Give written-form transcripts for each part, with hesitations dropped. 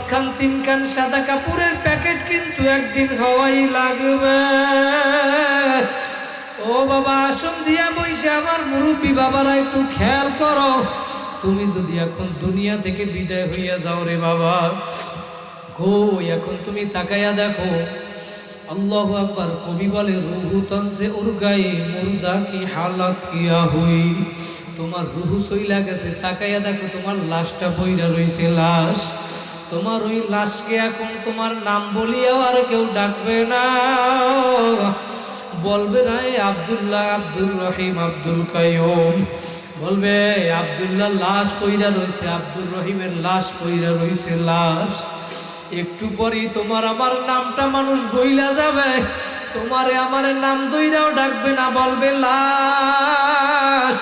খান 3 খান সাদা কাপড়ের প্যাকেট কিন্তু একদিন হওয়াই লাগবে। ও বাবা, আসন দিয়া বইসে আমার মুরব্বী বাবারা একটু খেয়াল করো, তুমি যদি এখন দুনিয়া থেকে বিদায় হইয়া যাও রে বাবা, কই এখন তুমি তাকাইয়া দেখো। আল্লাহু আকবার। কবি বলে রুহু তন সে উরগায়ে মুর্দা কি হালাত কিয়া হুই। তোমার রুহু সইলা গেছে, তাকাইয়া দেখো তোমার লাশটা পইরা রইছে লাশ। তোমার ওই লাশকে এখন তোমার নাম বলিয়াও আর কেউ ডাকবে না, বলবে না আব্দুল্লাহ, আব্দুর রহিম, আব্দুল কাইয়ুম। বলবে আব্দুল্লাহ লাশ পইরা রইছে, আব্দুর রহিমের লাশ পইরা রইছে লাশ। একটু পরেই তোমার আমার নামটা মানুষ বইলা যাবে, তোমারে আমারে নাম দইরাও ডাকবে না, বলবে লাশ।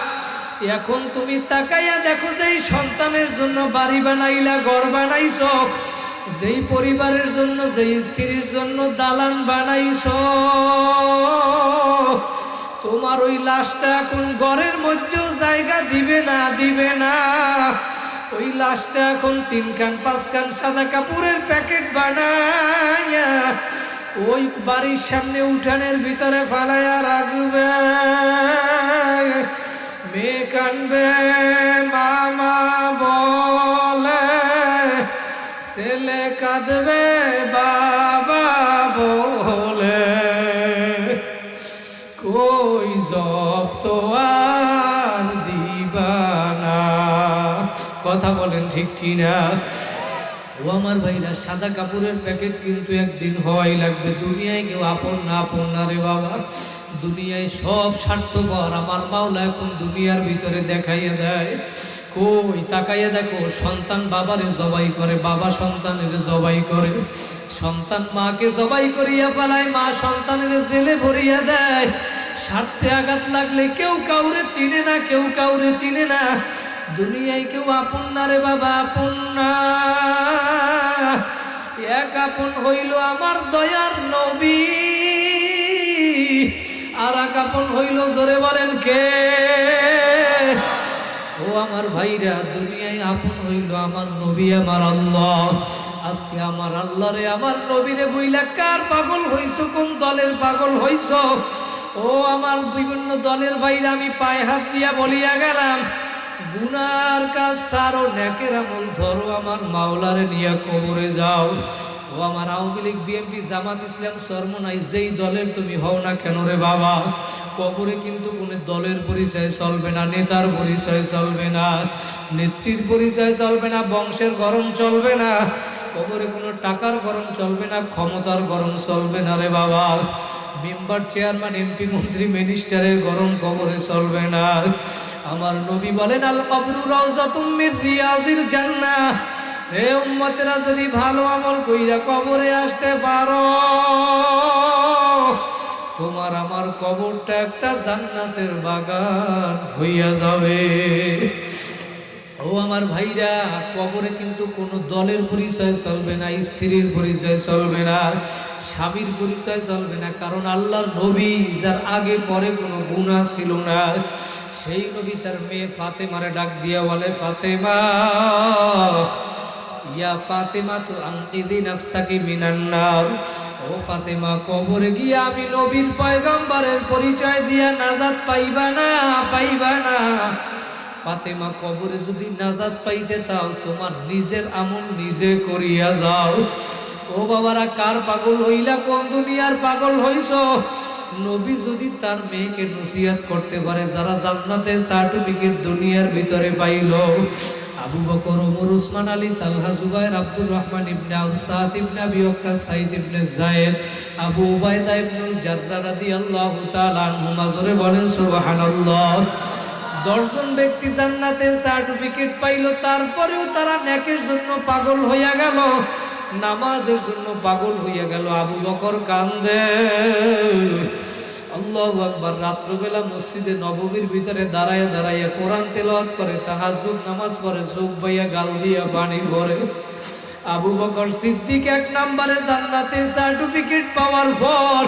এখন তুমি তাকাইয়া দেখো, যেই সন্তানের জন্য বাড়ি বানাইলা, ঘর বানাইছো, যেই পরিবারের জন্য, যেই স্ত্রীর জন্য দালান বানাইছো, তোমার ওই লাশটা এখন ঘরের মধ্যেও জায়গা দিবে না, দিবে না। ওই লাশটা এখন 3 খান 5 খান সাদা কাপড়ের প্যাকেট বানাইয়া ওই বাড়ির সামনে উঠানের ভিতরে ফালাইয়া রাখবে। মেয়ে কানবে, মামা বলে, ছেলে কাঁদবে, বাবা বলে, কই জব তো আর দিবানা। কথা বলেন ঠিক কিনা? ও আমার ভাইরা, সাদা কাপড়ের প্যাকেট কিন্তু একদিন হওয়াই লাগবে। দুনিয়ায় কেউ আপন না, আপন না রে বাবা। দুনিয়ায় সব স্বার্থপর। আমার মাওলা এখন দুনিয়ার ভিতরে দেখাইয়া দেয়। কই তাকাইয়া দেখো, সন্তান বাবারে জবাই করে, বাবা সন্তানের জবাই করে, সন্তান মাকে জবাই করিয়া ফেলায়, মা সন্তানের জেলে ভরিয়া দেয়। স্বার্থে আঘাত লাগলে কেউ কাউরে চিনে না, কেউ কাউরে চিনে না। দুনিয়ায় কেউ আপন না রে বাবা, আপন না। এক আপন হইল আমার দয়ার নবী, আর এক আপন হইল, জোরে বলেন কে? ও আমার ভাইরা, দুনিয়ায় আপন হইল আমার নবী, আমার আল্লাহ। আজকে আমার আল্লাহ রে, আমার নবীরে বইলা কার পাগল হইছো, কোন দলের পাগল হইছো? ও আমার বিভিন্ন দলের ভাইরা, আমি পায়ে হাত দিয়া বলিয়া গেলাম, গুনার কাজ সারো, নেকের আমল ধরো, আমার মাওলারে নিয়ে কবরে যাও। ও আমার আওয়ামী লীগ, বিএনপি, জামাত, ইসলাম, সরমনাই, যেই দলের তুমি হও না কেন রে বাবা, কবরে কিন্তু কোনো দলের পরিচয় চলবে না, নেতার পরিচয় চলবে না, নেত্রীর পরিচয় চলবে না, বংশের গরম চলবে না, কবরে কোনো টাকার গরম চলবে না, ক্ষমতার গরম চলবে না রে বাবা। মেম্বার, চেয়ারম্যান, এমপি, মন্ত্রী, মিনিস্টারের গরম কবরে চলবে না। আমার নবী বলেন, আল কবরু রাউযাতুম মির রিয়াজিল জান্নাহ। হে উম্মতেরা, যদি ভালো আমল কইরা কবরে আসতে পারো, তোমার আমার কবরটা একটা জান্নাতের বাগান হইয়া যাবে। ও আমার ভাইরা, কবরে কিন্তু কোনো দলের পরিচয় চলবে না, স্ত্রীর পরিচয় চলবে না, স্বামীর পরিচয় চলবে না। কারণ আল্লাহর নবী, যার আগে পরে কোনো গুনাহ ছিল না, সেই নবী তার মেয়ে ফাতেমারে ডাক দিয়া বলে, ফাতেমা, ইয়া ফাতেমা, তু আনকিদি নাফসাকি মিনান নার। ও ফাতেমা, কবরে গিয়া আমি নবীর পয়গম্বরের পরিচয় দিয়া নাজাত পাইবা না, পাইবা না। ফাতেমা, কবরে যদি নাজাত পাইতে তাও তোমার নিজের আমল নিজে করিয়া যাও। ও বাবারা, কার পাগল হইলা, কোন দুনিয়ার পাগল হইছ? নবী যদি তার মেয়েকে নসিহত করতে পারে, যারা জান্নাতে সার্টিফিকেট দুনিয়ার ভিতরে পাইল, আবু বকর, ওমর, উসমান, আলী, তালহা, জুবায়ের, আব্দুর রহমান ইবনে আউফ, সাদ ইবনে আবি ওয়াক্কাস, সাঈদ ইবনে যায়েদ, আবু উবাইদা ইবনুল জাররাহ রাদিয়াল্লাহু তাআলা আনহুমা, জোরে বলেন সুবহানাল্লাহ। 10 জন ব্যক্তি জান্নাতের সার্টিফিকেট পাইল, তারপরেও তারা নেকের জন্য পাগল হইয়া গেল, নামাজের জন্য পাগল হইয়া গেল। আবু বকর কান্দে, আল্লাহু আকবার। রাত্রবেলা মসজিদে নববীর ভিতরে দাঁড়াইয়া দাঁড়াইয়া কোরআন তেলাওয়াত করে, তাহাজ্জুদ নামাজ পড়ে, চোখ বাইয়া গাল দিয়া পানি পড়ে। আবু বকর সিদ্দিক 1 নম্বরে জান্নাতে সার্টিফিকেট পাওয়ার পর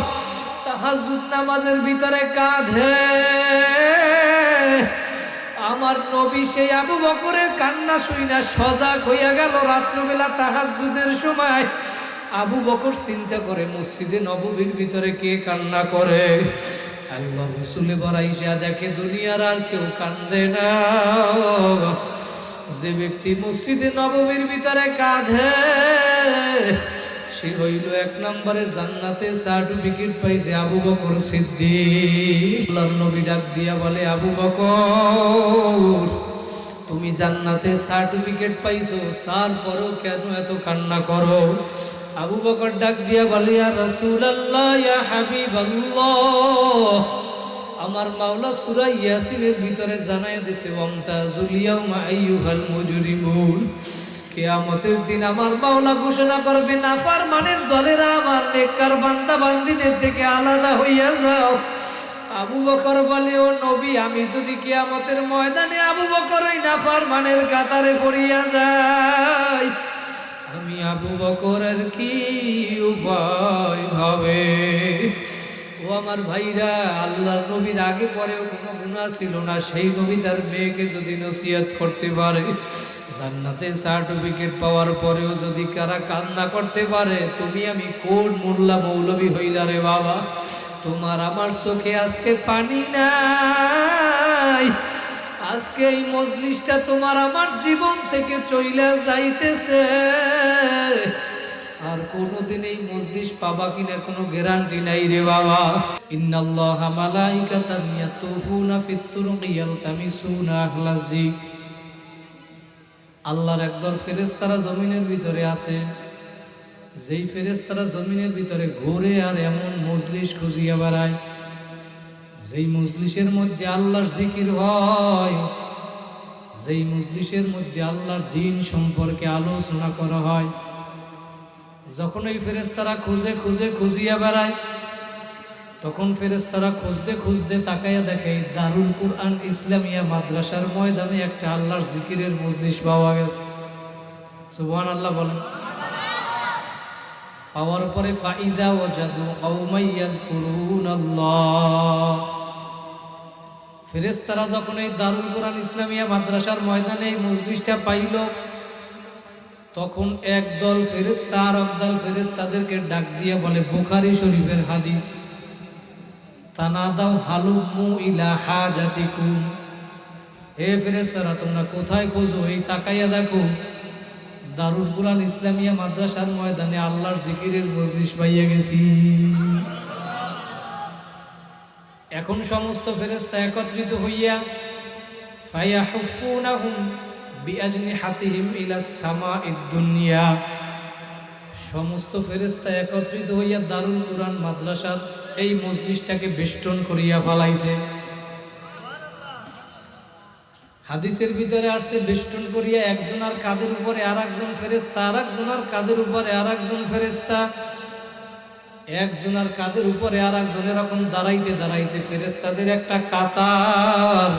তাহাজ্জুদ নামাজের ভিতরে কাঁদে। আমার নবী সেই আবু বকরের কান্না শুইনা সজাগ হইয়া গেল। রাত্রবেলা তাহাজ্জুদের সময় আবু বকর চিন্তা করে মসজিদে নববীর ভিতরে কে কান্না করে। আল্লাহ রাসূল বরাইশা দেখে দুনিয়ার আর কেউ কান্দে না। যে ব্যক্তি মসজিদে নববীর ভিতরে কাঁদে সে হইল এক নম্বরে জান্নাতে সার্টিফিকেট পাইছে আবু বকর সিদ্দিক। আল্লাহর নবী ডাক দিয়া বলে, আবু বকর তুমি জান্নাতে সার্টিফিকেট পাইছো, তারপরও কেন এত কান্না করো? আবু বকর ডাক দিয়া বলে, ইয়া রাসূলুল্লাহ, ইয়া হাবিবাল্লাহ, আমার মাওলা সূরা ইয়াসিনের ভিতরে জানায়া দিয়েছে, ওয়ামতাজুল ইয়াউমা আইয়ুহাল মুজরিমুন, কিয়ামতের দিন আমার মাওলা ঘোষণা করবে নাফরমানের দলেরা আমার নেককার বান্দা বান্দীদের থেকে আলাদা হইয়া যাও। আবু বকর বলে, ও নবী, আমি যদি কিয়ামতের ময়দানে আবু বকর ওই নাফরমানের কাতারে পড়িয়া যাই, আমি আবু বকরের কি উপায় হবে? ও আমার ভাইরা, আল্লাহর নবীর আগে পরেও কোনো গুনাহ ছিল না, সেই নবী তার মেয়েকে যদি নসিহত করতে পারে, জান্নাতে সার্টিফিকেট পাওয়ার পরেও যদি কারা কান্না করতে পারে, তুমি আমি কোন মোল্লা মৌলবী হইলা রে বাবা? তোমার আমার চোখে আজকে পানি নাই, আজকে এই মজলিসটা তোমার আমার জীবন থেকে চইলা যাইতেছে, আর কোনদিন এই মজলিস পাবা কিনা কোনো গ্যারান্টি নাই রে বাবা। ইন্নাল্লাহা মালাইকাতান ইয়াতুফুনা ফিত তুরুকি ইয়ালতামিসুনা আহলাজ যিক, আল্লাহর একদল ফেরেশতারা জমিনের ভিতরে আছে, যেই ফেরেশতারা জমিনের ভিতরে ঘুরে আর এমন মজলিস খুঁজিয়া বেড়ায়, যেই মজলিসের মধ্যে আল্লাহর জিকির হয়, যেই মজলিসের মধ্যে আল্লাহর দ্বীন সম্পর্কে আলোচনা করা হয়, যখন এই ফেরেশতারা খুঁজে খুঁজে খুঁজিয়া বেড়ায়, তখন ফেরেশতারা খুঁজতে খুঁজতে তাকাইয়া দেখে দারুল কুরআন ইসলামিয়া মাদ্রাসার ময়দানে একটা আল্লাহর জিকিরের মজলিস পাওয়া গেছে। সুবহানাল্লাহ বলেন। পাওয়ার পরে ফাইদা ওয়াজাদু কওমান ইয়াযকুরুনাল্লাহ, ফেরেশতারা যখন এই দারুল কুরআন ইসলামিয়া মাদ্রাসার ময়দানে এই মজলিসটা পাইল, তখন একদল ফেরেশতা আর একদল ফেরেশতাদেরকে ডাক দিয়ে বলে, বুখারী শরীফের হাদিস, তানাদাউ হালুমু ইলা হাজাতিকুম, হে ফেরেশতারা তোমরা কোথায় খোঁজো, এই তাকাইয়া দেখো দারুল কুরআন ইসলামিয়া মাদ্রাসার ময়দানে আল্লাহর জিকিরের মজলিস পাইয়া গেছি। এখন সমস্ত ফেরেশতা একত্রিত হইয়া ফায়াহুফুনাহুম বিআজনিহাতিহিম ইলাস সামাঈদ দুনিয়া, সমস্ত ফেরেশতা একত্রিত হইয়া দারুল কুরআন মাদ্রাসার এই মজলিসটাকে বেষ্টন করিয়া ফেলাইছে। হাদিসের ভিতরে আসছে বেষ্টন করিয়া একজনের কাঁধের উপরে আর একজন ফেরেশতা, আর একজনের কাঁধের উপরে আর একজন ফেরেশতা, একজনের কাঁধের উপরে আর একজন, এরকম দাঁড়াইতে দাঁড়াইতে ফেরেশতাদের একটা কাতার,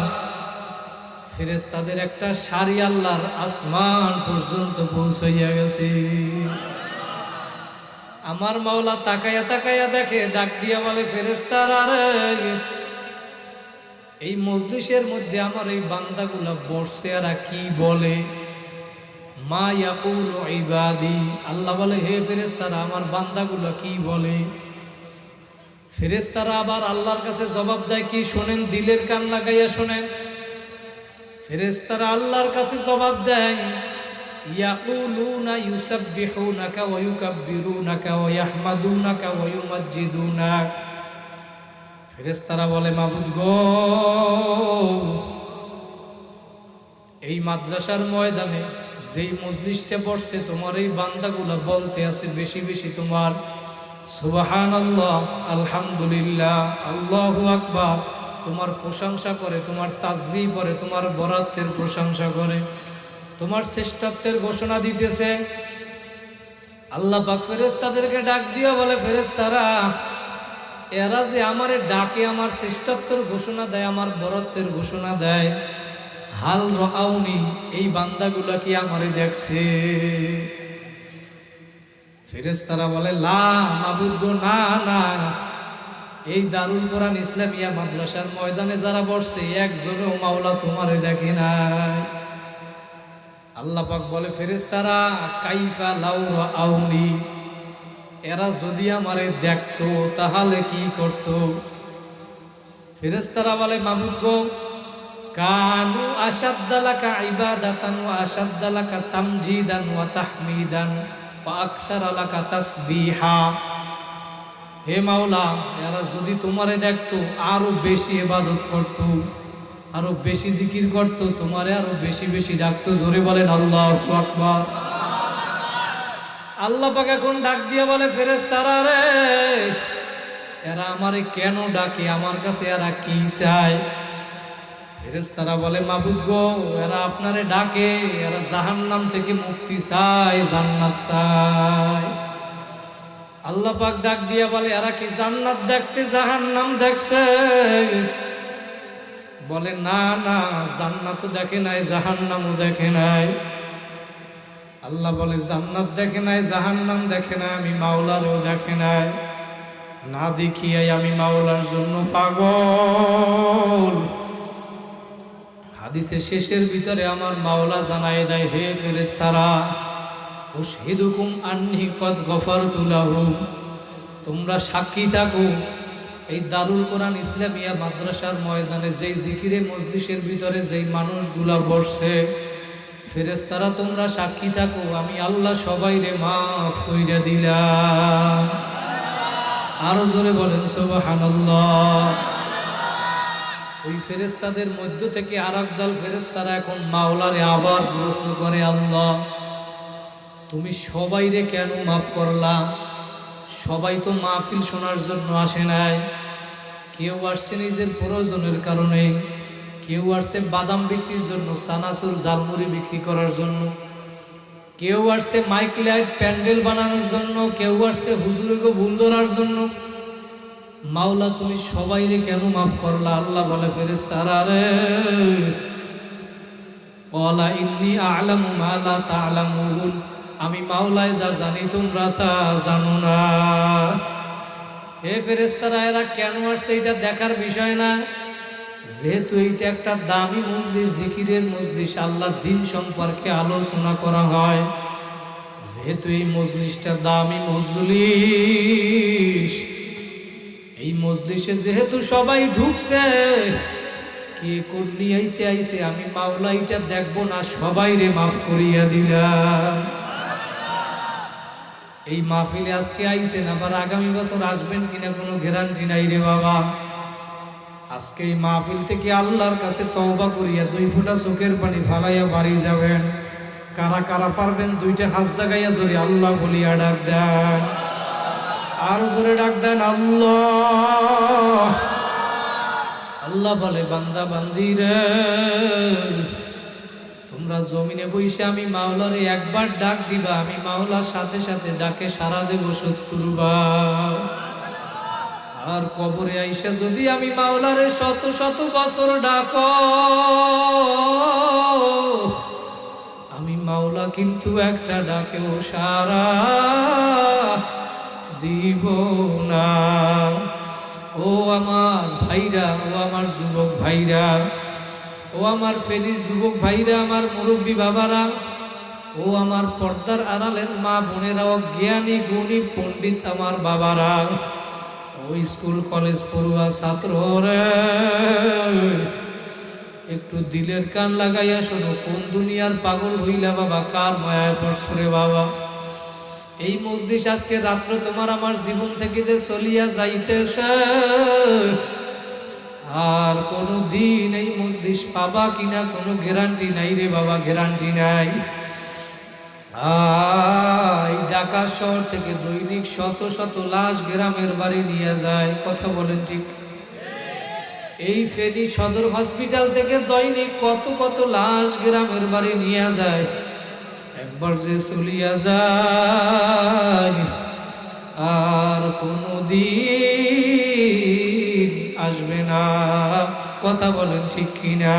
ফেরেশতাদের একটা সারি আল্লাহর আসমান পর্যন্ত পৌঁছাইয়া গেছে। আমার মাওলা তাকায়া তাকায়া দেখে, ডাক দিয়া বলে, ফেরেশতারা রে, এই মজলিসের মধ্যে আমার এই বান্দাগুলা বসছে, এরা কি বলে? মা ইয়াকুলু ইবাদি, আল্লাহ বলে, হে ফেরেশতারা আমার বান্দাগুলা কি বলে? ফেরেশতারা আবার আল্লাহর কাছে জবাব দেয়, কি শোনেন, দিলের কান লাগাইয়া শোনেন। ফেরেশতারা আল্লাহর কাছে জবাব দেয়, ইয়াকুলুনা ইউসাব্বিহুনাকা ওয়া ইউকাব্বিরুনাকা ওয়া ইয়াহমাদুনাকা ওয়া ইউমাজ্জিদুনাক, ফেরেশতারা বলে, মাবুদ গো, এই মাদ্রাসার ময়দানে যেই মজলিসটা বসছে তোমার এই বান্দাগুলা বলতে আছে বেশি বেশি তোমার সুবহানাল্লাহ, আলহামদুলিল্লাহ, আল্লাহু আকবার, তোমার প্রশংসা করে, তোমার তাসবিহ পড়ে, তোমার বরাতের প্রশংসা করে, তোমার শ্রেষ্ঠত্বের ঘোষণা দিতেছে। আল্লাহ পাক ফেরেশতাদেরকে ডাক দিয়া বলে, ফেরেশতারা এরা যে আমারে ডাকে, আমার শ্রেষ্ঠত্বের ঘোষণা দেয়, আমার বরত্বের ঘোষণা দেয়, হাল রাআউনি, এই বান্দাগুলা কি আমারে দেখছে? ফেরেশতারা বলে, লা মাবুদ গো, না না, এই দারুল কোরআন ইসলামিয়া মাদ্রাসার ময়দানে যারা বসছে একজনও মাওলা তোমারে দেখে নাই। আল্লাহ পাক বলে ফেরেশতারা কাইফা লাউ রাআউনি, এরা যদি আমারে দেখতো তাহলে কি করত? ফেরেশতারা বলে মাবুদ গো, কানু আশাদ্দালাকা ইবাদাতান ওয়া আশাদ্দালাকা তামজিদান ওয়া তাহমিদান ওয়া আকসারালাকা তাসবিহা। হে মাওলা, এরা যদি তোমারে দেখতো আরো বেশি ইবাদত করত, আরো বেশি জিকির করত, তোমারে আরো বেশি বেশি ডাকতো। জোরে বলেন আল্লাহু আকবার। আল্লাহ পাক এখন ডাক দিয়ে বলে ফেরেশতারা রে, এরা আমারে কেন ডাকে? আমার কাছে এরা কি চায়? ফেরেশতারা বলে মাবুদ গো, এরা আপনারে ডাকে, এরা জাহান্নাম থেকে মুক্তি চায়, জান্নাত চায়। আল্লাহ পাক ডাক দিয়া বলে এরা কি জান্নাত দেখছে জাহান্নাম দেখছে? বলে না না, জান্নাতও দেখে নাই জাহান্নামও দেখে নাই। আল্লাহ বলে জান্নাত দেখে নাই জাহান্নাম দেখে নাই, আমি মাওলারও দেখে নাই, না দেখিয়াই আমি মাওলার জন্য পাগল। হাদিসের শেষের ভিতরে আমার মাওলা জানায় দেয়, হে ফেরেশতারা উশহিদুকুম আন্নী কদ গফারতু লাহুম, তোমরা সাক্ষী থাকো এই দারুল কোরআন ইসলামিয়া মাদ্রাসার ময়দানে যেই জিকিরে মজলিসের ভিতরে যেই মানুষগুলা বসছে, ফেরেশতারা তোমরা সাক্ষী থাকো আমি আল্লাহ সবাইরে মাফ কইরা দিলাম। আরো জোরে বলেন সুবহানাল্লাহ। ওই ফেরেশতাদের মধ্য থেকে আরেক দল ফেরেশতারা এখন মাওলারে আবার প্রশ্ন করে, আল্লাহ তুমি সবাইরে কেন মাফ করলা? সবাই তো মাহফিল শোনার জন্য আসে নাই, কেউ আসছে নিজের প্রয়োজনের কারণে, কেউ আসছে বাদাম বিক্রির জন্য, সানাসুর জালমুড়ি বিক্রি করার জন্য, কেউ আসছে মাইক লাইট প্যান্ডেল বানানোর জন্য, কেউ আসছে হুজুরকে ভুল ধরার জন্য। মাওলা তুমি সবাইরে কেন মাফ করলা? আল্লাহ বলে ফেরেশতারা রে, ওয়ালা ইন্নী আ'লামু মা লা তা'লামুন, আমি মাওলাই যা জানি তোমরা তা জানো না। হে ফেরেশতারা, এরা কেন আসছে এটা দেখার বিষয় না, যেহেতু এইটা একটা দামি মজলিস, জিকিরের মজলিস, আল্লাহর দ্বীন সম্পর্কে আলোচনা করা হয়, যেহেতু এই মজলিসটা দামি মজলিস, এই মজলিসে যেহেতু সবাই ঢুকছে, কে কোন নিয়াইতে আইছে আমি মাওলা এটা দেখবো না, সবাইরে মাফ করিয়া দিলাম। এই মাহফিলে আজকে আইছেন, আবার আগামী বছর আসবেন কিনা কোনো গ্যারান্টি নাই রে বাবা। আজকে এই মাহফিল থেকে আল্লাহর কাছে তওবা করিয়া 2 ফোঁটা চোখের পানি ফালাইয়া বাড়ি যাবেন। কারা কারা পারবেন 2টা হাত জাগাইয়া জোরে আল্লাহ বলিয়া ডাক দেন, আর জোরে ডাক দেন আল্লাহ। আল্লাহ বলে বান্দা বান্দি রে, তোমরা জমিনে বইসে আমি মাওলারে একবার ডাক দিবা, আমি মাওলার সাথে সাথে ডাকে সারা দেব 70 বার। আর কবরে আইসা যদি আমি মাওলারে শত শত বছর ডাকো, আমি মাওলা কিন্তু একটা ডাকেও সারা দিব না। ও আমার ভাইরা, ও আমার যুবক ভাইরা, ও আমার ফেনীর যুবক ভাইরা, আমার মুরব্বী বাবারা, ও আমার পর্দার আড়ালের মা বোনেরা, জ্ঞানী গুণী পণ্ডিত আমার বাবারা, ও স্কুল কলেজ পড়ুয়া ছাত্র রে, একটু দিলের কান লাগাইয়া শোনো, কোন দুনিয়ার পাগল হইলা বাবা, কার মায়ায় পড়ছো রে বাবা। এই মজলিস আজকে রাত্র তোমার আমার জীবন থেকে যে চলিয়া যাইতেছে, আর কোনো দিন এই মজলিস পাবা কিনা কোনো গ্যারান্টি নাই রে বাবা, গ্যারান্টি নাই। এই ঢাকা শহর থেকে দৈনিক শত শত লাশ গ্রামের বাড়ি নিয়ে যায়, কথা বলেন ঠিক? এই ফেনী সদর হসপিটাল থেকে দৈনিক কত কত লাশ গ্রামের বাড়ি নিয়ে যায়, একবার যে চলিয়া যায় আর কোনো দিন আসবে না, কথা বলেন ঠিক কিনা?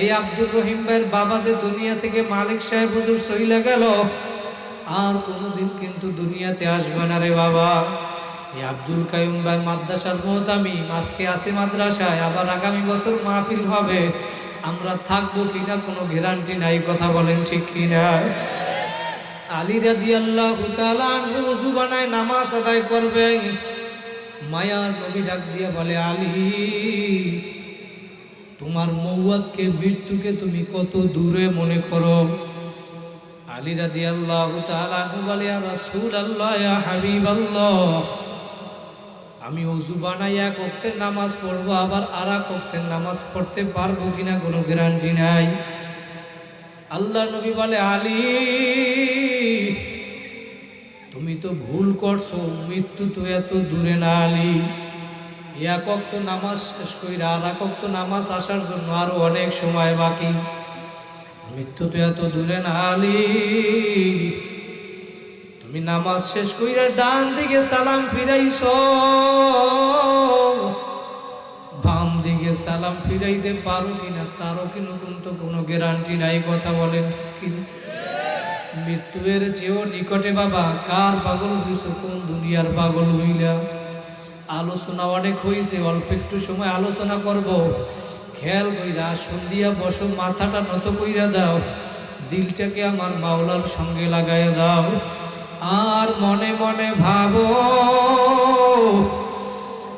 এই আব্দুর রহিম ভাইয়ের বাবা যে দুনিয়া থেকে মালিক সাহেব হুজুর চইলা গেল, আর কোনোদিন কিন্তু দুনিয়াতে আসবে না রে বাবা। এই আব্দুল কাইয়ুম ভাই মাদ্রাসার মুহতামিম আজকে আছে মাদ্রাসায়, আবার আগামী বছর মাহফিল হবে, আমরা থাকবো কিনা কোনো গ্যারান্টি নাই, কথা বলেন ঠিক কিনা? আলী রাদিয়াল্লাহু তাআলা আনহু ওযু বানায় নামাজ আদায় করবে, মায়ার নবী ডাক দিয়ে বলে, আলী তোমার মৌয়াতকে মৃত্যুকে তুমি কত দূরে মনে করো? আলী রাদিয়াল্লাহু তাআলা আনহু বলে, ইয়া রাসূলুল্লাহ, ইয়া হাবিবাল্লাহ, আমি ওযু বানাই এক ওয়াক্তের নামাজ পড়বো, আবার আর এক ওয়াক্তের নামাজ পড়তে পারবো কিনা কোনো গ্যারান্টি নাই। আল্লাহ নবী বলে, আলী তুমি তো ভুল করছো, মৃত্যু তো এত দূরে না আলী। এক ওয়াক্ত নামাজ শেষ কইরা আর এক ওয়াক্ত নামাজ আসার জন্য আরো অনেক সময় বাকি, মৃত্যু তো এত দূরে না আলী। তুমি নামাজ শেষ কইরা ডান দিকে সালাম ফিরাইছো, বাম দিকে সালাম ফিরাইতে পারো কিনা তারও কিন্তু কোনো গ্যারান্টি নাই, কথা বলেন ঠিক কিনা? মৃত্যুর চেয়েও নিকটে বাবা, কার পাগল হইছো, কোন দুনিয়ার পাগল হইলা? আলোচনা অনেক হইছে, অল্প একটু সময় আলোচনা করব, খেয়াল কইরা সন্ধিয়া বসো, মাথাটা নত কইরা দাও, দিলটাকে আমার মাওলার সঙ্গে লাগাইয়া দাও, আর মনে মনে ভাবো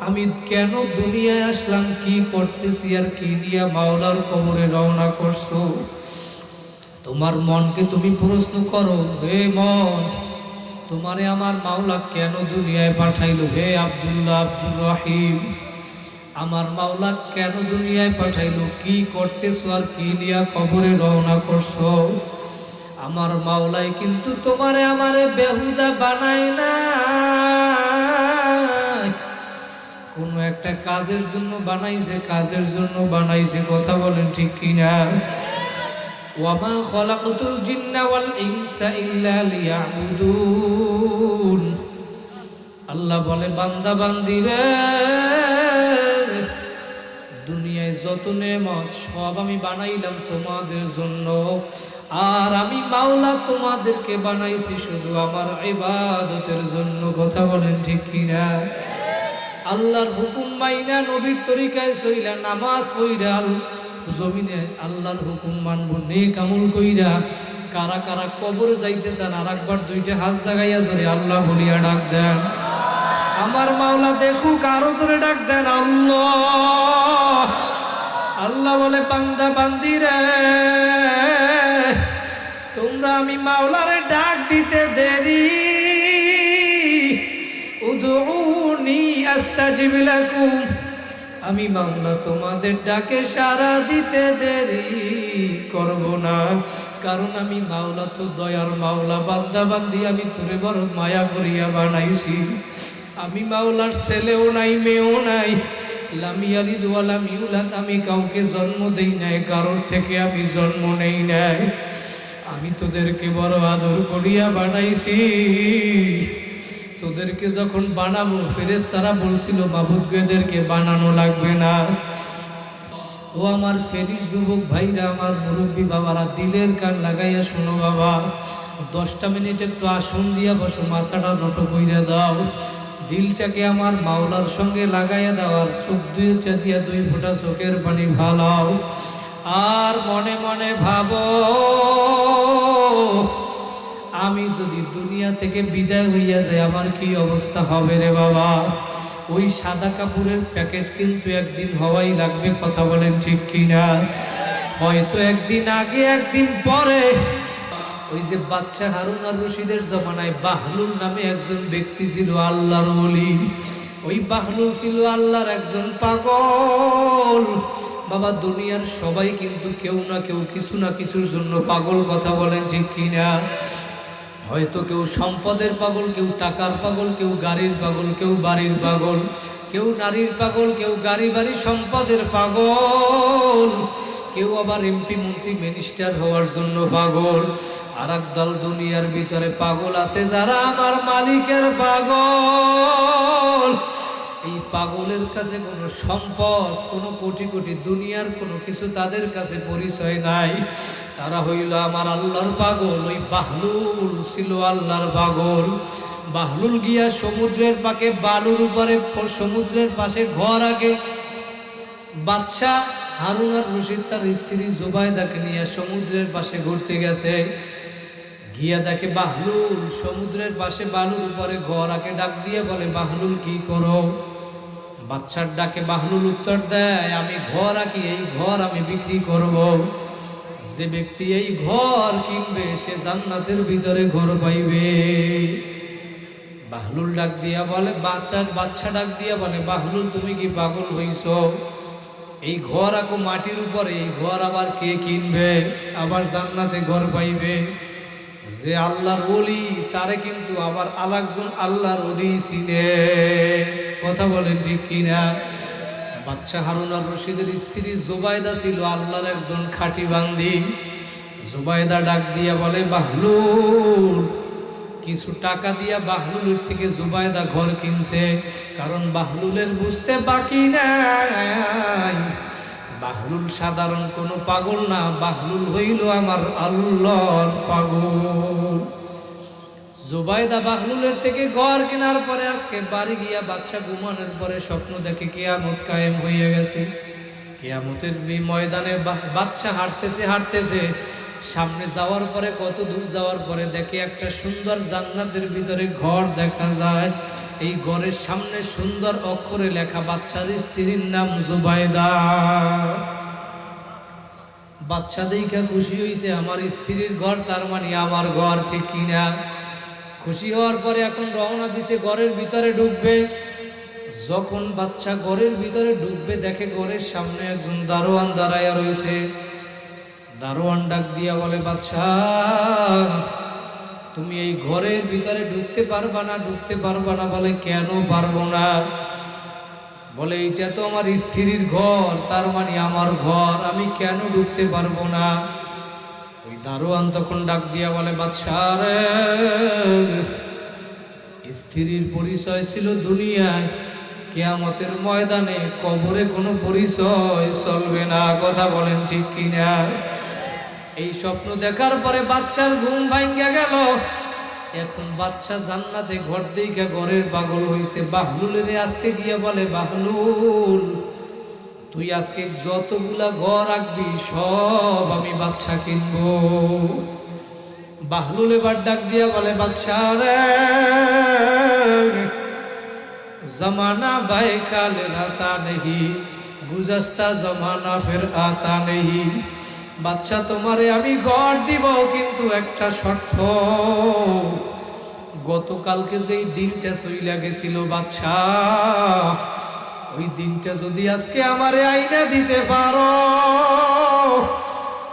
আমি কেন দুনিয়ায় আসলাম, কি করতেছি আর কি নিয়ে মাওলার কবরে রওনা করছো। তোমার মনকে তুমি প্রশ্ন করো, হে মন, তোমারে আমার মাওলা কেন দুনিয়ায় পাঠাইলো? হে আব্দুল্লাহ, আব্দুর রহিম, আমার মাওলা কেন দুনিয়ায় পাঠাইলো? কি করতেছো আর কি নিয়ে কবরে রওনা করছো? আমার মাওলাই কিন্তু তোমারে আমারে বেহুদা বানায় না, কোনো একটা কাজের জন্য বানাইছে, কাজের জন্য বানাইছে, কথা বলেন ঠিক কিনা? ওয়ামা খলাকতুল জিন্না ওয়াল ইনসা ইল্লা লিয়াবুদুন। আল্লাহ বলে, বান্দা বান্দিরে, দুনিয়ায় যত নেমত সব আমি বানাইলাম তোমাদের জন্য, আর আমি মাওলা তোমাদেরকে বানাইছি শুধু আমার ইবাদতের জন্য, কথা বলেন ঠিক কিনা? আল্লাহর হুকুম মাইনা নবীর তরিকায় চইলা নামাজ পড়া জমিনে আল্লাহর হুকুম মানব, নেক আমল কইরা কারা কারা কবর যাইতে চান আর একবার দুইটা হাত জাগাইয়া জোরে আল্লাহ বলিয়া ডাক দেন। আমার মাওলা দেখুক, আরো জোরে ডাক দেন আল্লাহ। আল্লাহ বলে, বান্দা বান্দিরে, তোমরা আমি মাওলারে ডাক দিতে দেরি, উদউনি আস্তাজিব লাকুম, আমি মাওলা তোমাদের ডাকে সাড়া দিতে দেরি করব না, কারণ আমি মাওলা তো দয়ার মাওলা। বান্দা বান্দি আমি তোরে বড় মায়া করিয়া বানাইছি, আমি মাওলার ছেলেও নাই মেয়েও নাই, লাম ইয়ালিদ ওয়া লাম ইউলাদ, আমি কাউকে জন্ম দেই নাই, কারোর থেকে আমি জন্ম নেই নাই, আমি তোদেরকে বড় আদর করিয়া বানাইছি। তোদেরকে যখন বানাবো ফেরেশতারা বলছিল মাবুদকে এদেরকে বানানো লাগবে না। ও আমার ফেরিস যুবক ভাইরা, আমার মুরব্বী বাবারা, দিলের কান লাগাইয়া শোনো বাবা, 10টা মিনিট একটু আসন দিয়া বসো, মাথাটা নত কইরা দাও, দিলটাকে আমার মাওলার সঙ্গে লাগাইয়া দাও, আর চোখ দুইটা দিয়া 2 ফোঁটা চোখের পানি ভালাও, আর মনে মনে ভাবো আমি যদি দুনিয়া থেকে বিদায় হইয়া যাই আমার কি অবস্থা হবে রে বাবা। ওই সাদা কাপড়ের প্যাকেট কিন্তু একদিন হওয়াই লাগবে, কথা বলেন ঠিক কিনা? হয়তো একদিন আগে একদিন পরে। ওই যে বাদশা হারুন আর রশিদের জমানায় বাহলুল নামে একজন ব্যক্তি ছিল, আল্লাহর ওলি। ওই বাহলুল ছিল আল্লাহর একজন পাগল বাবা। দুনিয়ার সবাই কিন্তু কেউ না কেউ কিছু না কিছুর জন্য পাগল, কথা বলেন ঠিক কিনা? হয়তো কেউ সম্পদের পাগল, কেউ টাকার পাগল, কেউ গাড়ির পাগল, কেউ বাড়ির পাগল, কেউ নারীর পাগল, কেউ গাড়ি বাড়ি সম্পদের পাগল, কেউ আবার এমপি মন্ত্রী মিনিস্টার হওয়ার জন্য পাগল। আর একদল দুনিয়ার ভিতরে পাগল আছে যারা আমার মালিকের পাগল। এই পাগলের কাছে কোনো সম্পদ, কোনো কোটি কোটি দুনিয়ার কোনো কিছু তাদের কাছে পরিচয় নাই। তারা হইল আমার আল্লাহর পাগল। ওই বাহলুল ছিল আল্লাহর পাগল। বাহলুল গিয়া সমুদ্রের পাকে বালুর উপরে সমুদ্রের পাশে ঘর আগে বাদশা হারুন আর রশিদ তার স্ত্রী জুবাইদাকে নিয়ে সমুদ্রের পাশে ঘুরতে গেছে। গিয়া দেখে বাহলুল সমুদ্রের পাশে বালুর উপরে ঘর আগে ডাক দিয়ে বলে, বাহলুল কি করো? বাদশার ডাকে বাহলুল উত্তর দেয়, আমি ঘর আঁকি, এই ঘর আমি বিক্রি করব। যে ব্যক্তি এই ঘর কিনবে সে জান্নাতের ভিতরে ঘর পাইবে। বাহলুল ডাক দিয়া বলে, বাচ্চা ডাক দিয়া বলে, বাহলুল তুমি কি পাগল হইছ? এই ঘর আঁকো মাটির উপরে, এই ঘর আবার কে কিনবে? আবার জান্নাতে ঘর পাইবে। যে আল্লাহর ওলি তারে কিন্তু আবার আরেকজন আল্লাহর ওলি চিনে। কথা বলেন ঠিক কিনা? বাদশা হারুন আর রশিদের স্ত্রী জুবাইদা ছিল আল্লাহর একজন খাঁটি বান্দি। জুবাইদা ডাক দিয়া বলে, বাহলুল, কিছু টাকা দিয়া বাহলুলের থেকে জুবাইদা ঘর কিনছে। কারণ বাহলুলের বুঝতে বাকি নাই, বাহলুল সাধারণ কোনো পাগল না, বাহলুল হইল আমার আল্লাহর পাগল। জুবাইদা বাহলুলের থেকে ঘর কেনার পরে আজকে বাড়ি গিয়া বাদশা ঘুমানোর পরে স্বপ্ন দেখে কিয়ামত কায়েম হয়ে গেছে। কিয়ামতের ময়দানে বাদশা হাঁটতেছে সামনে যাওয়ার পরে কত দূর যাওয়ার পরে দেখে একটা সুন্দর জান্নাতের ভিতরে ঘর দেখা যায়। এই ঘরের সামনে সুন্দর অক্ষরে লেখা বাদশার স্ত্রীর নাম জুবাইদা। বাদশা দেখা খুশি হয়েছে, আমার স্ত্রীর ঘর, তার মানে আমার ঘর, ঠিক কিনা? খুশি হওয়ার পরে এখন রওনা দিছে ঘরের ভিতরে ঢুকবে। যখন বাদশা ঘরের ভিতরে ঢুকবে দেখে ঘরের সামনে একজন দারোয়ান দাঁড়াইয়া রয়েছে। দারোয়ান ডাক দিয়া বলে, বাদশা তুমি এই ঘরের ভিতরে ঢুকতে পারবা না? ঢুকতে পারবা না? বলে, কেন পারবো না? বলে, এইটা তো আমার স্ত্রীর ঘর, তার মানে আমার ঘর, আমি কেন ঢুকতে পারবো না? ওই দারোয়ান তখন ডাক দিয়া বলে, বাদশা রে, স্ত্রীর পরিচয় ছিল দুনিয়ায়, কিয়ামতের ময়দানে কবরে কোনো পরিচয় চলবে না। কথা বলেন ঠিক কিনা? এই স্বপ্ন দেখার পরে বাচ্চার ঘুম ভাঙ্গা গেল। এখন বাচ্চা জান্নাতে ঘর দেখা ঘরের পাগল হইছে। বাহলুলের আজকে গিয়া বলে, বাহলুল তুই আজকে যতগুলা ঘর আঁকবি সব আমি বাচ্চা কিনবো। বাহলুল এবার ডাক দিয়া বলে, বাচ্চা রে, জমানা বাই কাল রাতা নেহি, গুজস্তা জমানা ফের আতা নেহি। বাচ্চা তোমারে আমি ঘর দিব, কিন্তু একটা শর্ত, গতকালকে যেই দিনটা চইলা গেছিল বাচ্চা, ওই দিনটা যদি আজকে আমারে আইনা দিতে পারো,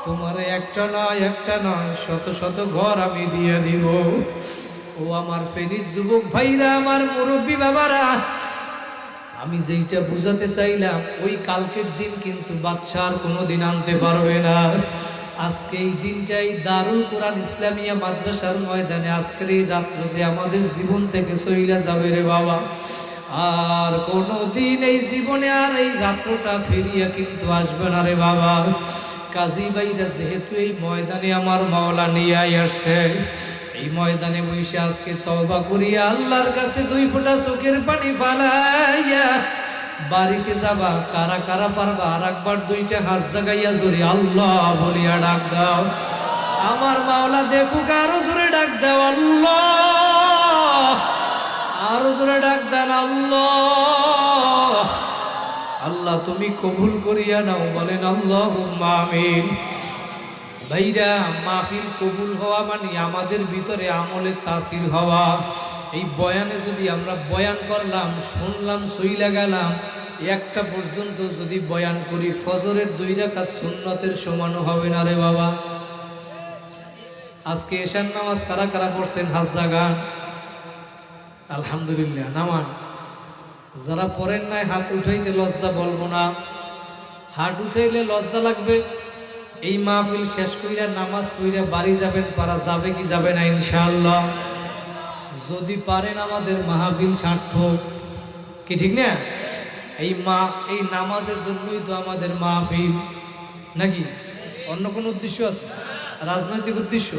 তোমারে একটা নয় শত শত ঘর আমি দিয়ে দিব। ও আমার ফেনিস যুবক ভাইরা, আমার মুরব্বী বাবারা, আমি যেইটা বুঝাতে চাইলাম, ওই কালকের দিন কিন্তু বাদশার কোনোদিন আনতে পারবে না। আজকে এই দিনটাই দারুল কোরআন ইসলামিয়া মাদ্রাসার ময়দানে আজকের এই রাত্র যে আমাদের জীবন থেকে চইলা যাবে রে বাবা, আর কোনোদিন এই জীবনে আর এই রাত্রটা ফিরিয়া কিন্তু আসবে না রে বাবা। কাজী ভাইরা যেহেতু এই ময়দানে আমার মাওলা নিয়ে আসছে, এই ময়দানে বসে আজকে তওবা করিয়া আল্লাহর কাছে 2 ফোঁটা চোখের পানি ফালাইয়া বাড়িতে যাবা। কারা কারা পারবা আর একবার 2টা হাত জাগাইয়া জোরে আল্লাহ বলিয়া ডাক দাও। আমার মাওলা দেখুক, আরো জোরে ডাক দাও আল্লাহ, আরো জোরে ডাক দেন আল্লাহ। আল্লাহ তুমি কবুল করিয়া নাও, বলেন আল্লাহুম্মা আমিন। ভাইরা, মাহফিল কবুল হওয়া মানে আমাদের ভিতরে আমলে তাসির হওয়া। এই বয়ানে যদি আমরা বয়ান করলাম, শুনলাম, সইলা গেলাম, একটা পর্যন্ত যদি বয়ান করি, ফজরের 2 রাকাত সুন্নতের সমানও হবে না রে বাবা। আজকে এশার নামাজ কারা কারা পড়ছেন? হাত জাগান। আলহামদুলিল্লাহ, নামান। যারা পড়েন নাই হাত উঠাইতে লজ্জা বলবো না, হাত উঠাইলে লজ্জা লাগবে। এই মাহফিল শেষ কইরা নামাজ পড়িয়া বাড়ি যাবেন, পারা যাবে কি যাবে না? ইনশাআল্লাহ। যদি পারেন আমাদের মাহফিল সার্থক, কি ঠিক না? এই নামাজের জন্যই তো আমাদের মাহফিল, নাকি অন্য কোনো উদ্দেশ্য আছে? রাজনৈতিক উদ্দেশ্য?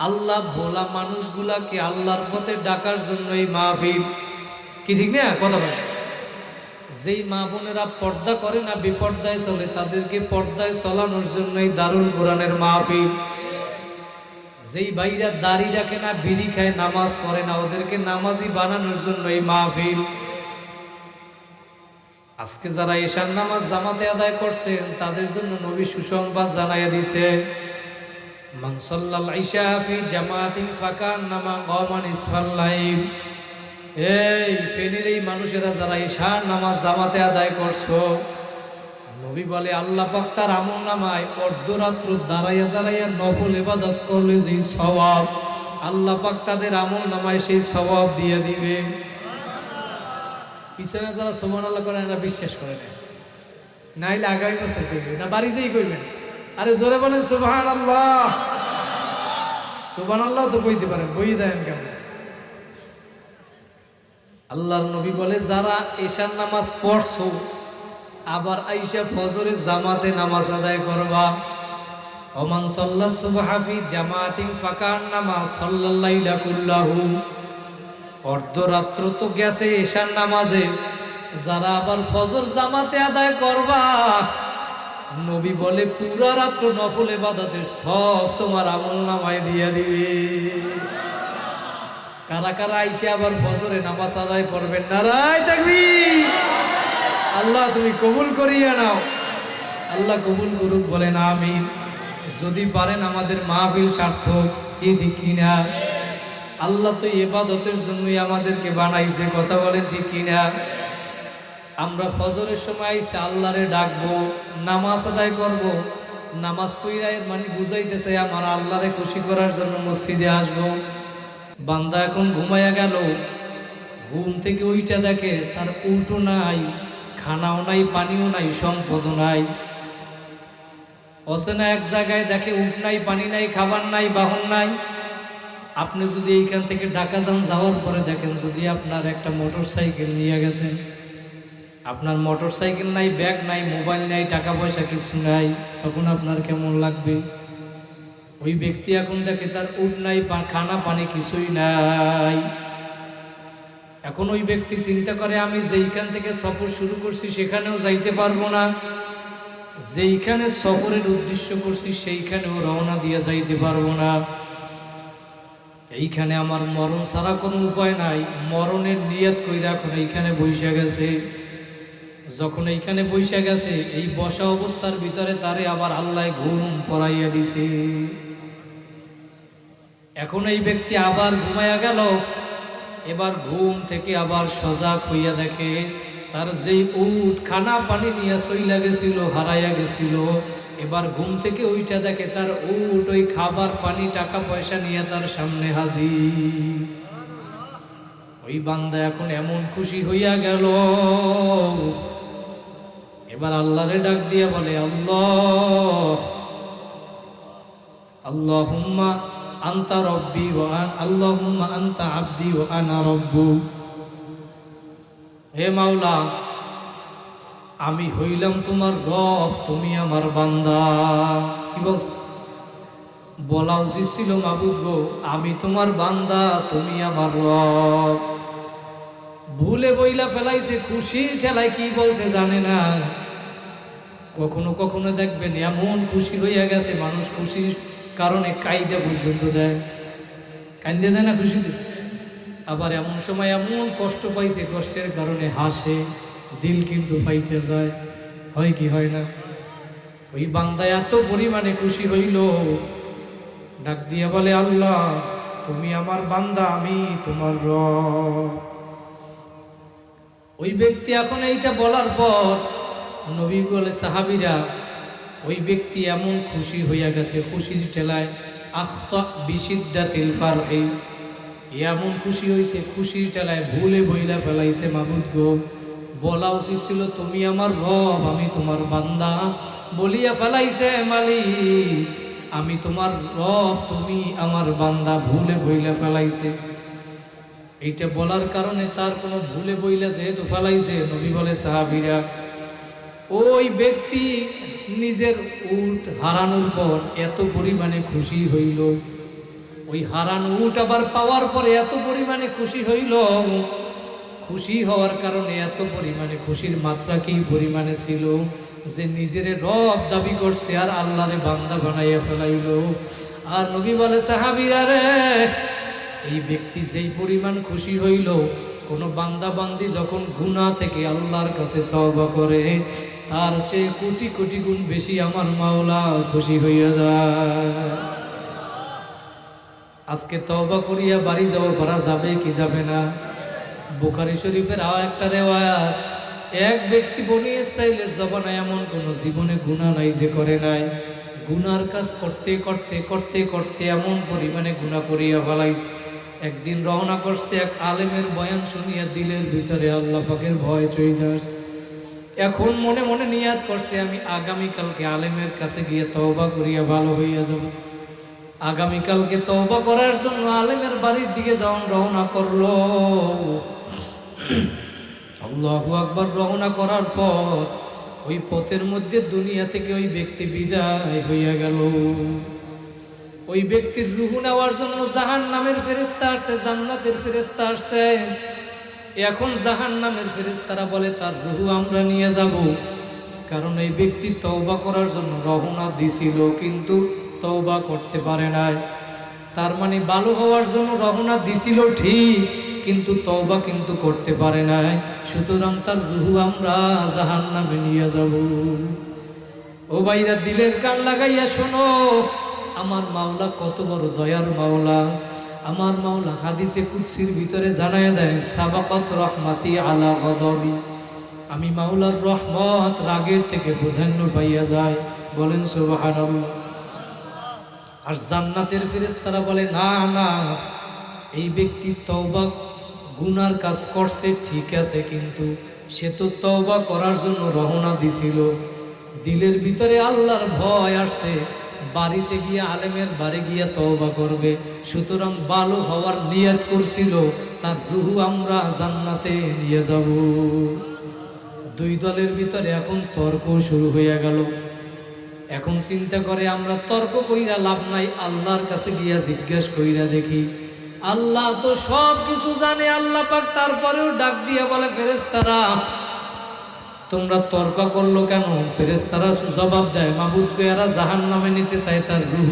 আল্লাহ ভোলা মানুষগুলাকে আল্লাহর পথে ডাকার জন্য এই মাহফিল। কি ঠিক না কথা বলে? যেই মা বোনেরা পর্দা করে না, বিপর্দায় চলে, তাদেরকে পর্দায় চলানোর জন্য এই দারুল কোরআনের মাহফিল। যেই ভাইরা দাড়ি রাখে না, বিড়ি খায়, নামাজ পড়ে না, ওদেরকে নামাজি বানানোর জন্য এই মাহফিল। আজকে যারা এশার নামাজ জামাতে আদায় করছেন তাদের জন্য নবী সুসংবাদ জানাইয়া দিছে, মান সাল্লাল ইশা ফি জামাতিন ফাকান্নামা কামা নিসফাল লাইল। এই ফেনীর এই মানুষেরা যারা এশার নামাজ জামাতে আদায় করছো, নবী বলে আল্লাহ পাক তার আমলনামায় অর্ধরাত্র দাঁড়াইয়া দাঁড়াইয়া নফল ইবাদত করলে যে সওয়াব, আল্লাহ পাক তাদের আমলনামায় সেই সওয়াব দিয়ে দিবে। পিছনে যারা সুবহানাল্লাহ করেন এরা বিশ্বাস করে না, নাইলে আগামী বছর কইবেন না, বাড়ি যেই কইবেন। আরে জোরে বলেন সুবহানাল্লাহ। সুবহানাল্লাহ তো কইতে পারেন, বই দেন কেমন? আল্লাহর নবী বলে যারা এশার নামাজ পড়ছো আবার আইসা ফজরের জামাতে নামাজ আদায় করবা, ওমান সাল্লাস সুবহা ফি জামাতিন ফাকান্নামা সাল্লাল লাইলা কুল্লাহু। অর্ধরাত্র তো গেছে এশার নামাজে, যারা আবার ফজর জামাতে আদায় করবা, নবী বলে পুরা রাত্র নফল ইবাদতের সব তোমার আমলনামায় দিয়ে দিবে। কারা কারা আইসে আবার ফজরে নামাজ আদায় করবেন? নারায়ে তাকবীর। আল্লাহ তুমি কবুল করিয়া নাও, আল্লাহ কবুল করুক, বলেন আমিন। যদি পারেন আমাদের মাহফিল সার্থক, কি ঠিক কিনা? আল্লাহ তো ইবাদতের জন্যই আমাদেরকে বানাইছে, কথা বলেন ঠিক কিনা? আমরা ফজরের সময় আইসে আল্লাহরে ডাকবো, নামাজ আদায় করব, নামাজ পড়াই মানে বুঝাইতেছে আমার আল্লাহরে খুশি করার জন্য মসজিদে আসবো। বান্দা এখন ঘুমাইয়া গেল, ঘুম থেকে ওইটা দেখে তার উঠও নাই, খানাও নাই, পানিও নাই, সম্পদও নাই। অচেনা এক জায়গায় দেখে উঠ নাই, পানি নাই, খাবার নাই, বাহন নাই। আপনি যদি এইখান থেকে ঢাকা যান, যাওয়ার পরে দেখেন যদি আপনার একটা মোটর সাইকেল নিয়ে গেছেন, আপনার মোটর সাইকেল নাই, ব্যাগ নাই, মোবাইল নাই, টাকা পয়সা কিছু নাই, তখন আপনার কেমন লাগবে? ওই ব্যক্তি এখন দেখে তার উঠ নাই, খানা পানি কিছুই নাই। এখন ওই ব্যক্তি চিন্তা করে আমি যেইখান থেকে সফর শুরু করছি সেখানেও যাইতে পারবো না, যেইখানে সফরের উদ্দেশ্য করছি সেইখানেও রওনা দিয়ে যাইতে পারবো না। এইখানে আমার মরণ ছাড়া কোনো উপায় নাই, মরণের নিয়ত কইরা এখন এইখানে বইসা গেছে। যখন এইখানে বইসা গেছে, এই বসা অবস্থার ভিতরে তারে আবার আল্লাহ ঘুম পড়াইয়া দিছে। এখন এই ব্যক্তি আবার ঘুমাইয়া গেল, এবার ঘুম থেকে আবার সজাগ হইয়া দেখে তার যেই উট খানা পানি নিয়ে চইলা গেছিল, হারাইয়া গেছিল, এবার ঘুম থেকে ওইটা দেখে তার উট ওই খাবার পানি টাকা পয়সা নিয়ে তার সামনে হাজির। ওই বান্দা এখন এমন খুশি হইয়া গেল, এবার আল্লাহরে ডাক দিয়া বলে আল্লাহ, আল্লাহুম্মা আনতা রব্বি ওয়া আল্লাহুম্মা আনতা আবদি ওয়া আনা রব্বুক। হে মাওলা, আমি হইলাম তোমার রব, তুমি আমার বান্দা। কি বলছ? বলা উচিত ছিল মাবুদ গো, আমি তোমার বান্দা, তুমি আমার রব। ভুলে বইলা ফেলাইছে, খুশির ঠেলায় কি বলছে জানে না। কখনো কখনো দেখবেন এমন খুশি হইয়া গেছে, মানুষ খুশির কারণে কাইদে পর্যন্ত দেয়, কান্দে দেয় না খুশিতে। আবার এমন সময় এমন কষ্ট পাইছে, কষ্টের কারণে হাসে, দিল কিন্তু ফাইটে যায়। হয় কি হয় না? ওই বান্দা এত পরিমাণে খুশি হইল, ডাক দিয়ে বলে আল্লাহ, তুমি আমার বান্দা, আমি তোমার রব। ওই ব্যক্তি এখন এইটা বলার পর নবী বলে সাহাবীরা, ওই ব্যক্তি এমন খুশি হইয়া গেছে, খুশির ঠেলায় আখতা বিশিদ্দাতিল ফারহি, এমন খুশি হইছে, খুশির ঠেলায় ভুলে বইলা ফেলাইছে মাবুদ গো, বলা উচিত ছিল তুমি আমার রব, আমি তোমার বান্দা। বলিয়া ফেলাইছে মালিক, আমি তোমার রব, তুমি আমার বান্দা, ভুলে বইলা ফেলাইছে। এইটা বলার কারণে তার কোনো ভুলে বইলা যেহেতু ফেলাইছে, নবী বলে সাহাবীরা, ওই ব্যক্তি নিজের উট হারানোর পর এত পরিমাণে খুশি হইল, ওই হারানো উট আবার পাওয়ার পরে এত পরিমাণে খুশি হইল, খুশি হওয়ার কারণে এত পরিমাণে খুশির মাত্রা কি পরিমাণে ছিল যে নিজের রব দাবি করছে আর আল্লাহরে বান্দা বানাইয়া ফেলাইল। আর নবী বলে, সাহাবীরা রে, এই ব্যক্তি যেই পরিমাণ খুশি হইল, কোনো বান্দা বান্দি যখন গুনাহ থেকে আল্লাহর কাছে তওবা করে তার চেয়ে কোটি কোটি গুণ বেশি আমার মাওলা খুশি হইয়া যায়। আজকে তওবা করিয়া বাড়ি পারা যাবে কি যাবে না? বুখারী শরীফের আর একটা রিওয়ায়াত, এক ব্যক্তি বনি ইসরাইলের জবানে এমন কোন জীবনে গুনাহ নাই যে করে নাই। গুনার কাজ করতে করতে করতে করতে এমন পরিমাণে গুনাহ করিয়া ফেলাইছে। একদিন রওনা করছে, এক আলেমের বয়ান শুনিয়া দিলের ভিতরে আল্লাহ পাকের ভয় চলে আসছে। এখন মনে মনে নিয়াত করছে, আমি আগামীকালকে আলেমের কাছে গিয়ে তওবা করিয়া ভালো হইয়া যাব। আগামীকালকে তওবা করার জন্য আলেমের বাড়ির দিকে যখন রওনা করলো, আল্লাহু আকবার, রওনা করার পর ওই পথের মধ্যে দুনিয়া থেকে ওই ব্যক্তি বিদায় হইয়া গেল। ওই ব্যক্তির রূহ নেওয়ার জন্য জাহান্নামের ফেরেশতা আসছে, জান্নাতের ফেরেশতা আসছে। এখন জাহান্নামের ফেরেশতারা বলে, তার রূহ আমরা নিয়ে যাব, কারণ এই ব্যক্তি তওবা করার জন্য রওনা দিছিল কিন্তু তওবা করতে পারে নাই। তার মানে ভালো হওয়ার জন্য রওনা দিছিল ঠিক, কিন্তু তওবা কিন্তু করতে পারে নাই, সুতরাং তার রূহ আমরা জাহান্নামে নিয়ে যাব। ও ভাইরা, দিলের কান লাগাইয়া শোনো, আমার মাওলা কত বড় দয়ার মাওলা। আমার মাওলা হাদিসে কুদসির ভিতরে জানায় দেয়, সাবাকাত রহমাতি আলা গদবি, আমি মাওলার রহমত রাগের থেকে প্রাধান্য পাইয়া যায়। বলেন সুবহানাল্লাহ। আর জান্নাতের ফেরেশতারা বলে, না না, এই ব্যক্তি তওবা গুনার কাজ করছে ঠিক আছে, কিন্তু সে তো তওবা করার জন্য রওনা দিছিল, দিলের ভিতরে আল্লাহর ভয় আসছে, বাড়িতে গিয়ে আলেমের বাড়ি গিয়ে তওবা করবে, সুতরাং ভালো হওয়ার নিয়ত করছিল, তার রূহ আমরা জান্নাতে নিয়ে যাব। দুই দলের ভিতরে এখন তর্ক শুরু হইয়া গেল। এখন চিন্তা করে, আমরা তর্ক কইরা লাভ নাই, আল্লাহর কাছে গিয়া জিজ্ঞেস কইরা দেখি। আল্লাহ তো সব কিছু জানে। আল্লাহ পাক তারপরেও ডাক দিয়া বলে, ফেরেশতারা তোমরা তর্ক করলো কেন? ফেরেশতারা জবাব দেয়, মাবুদকে এরা জাহান্নামে নিতে চায় তার রূহ,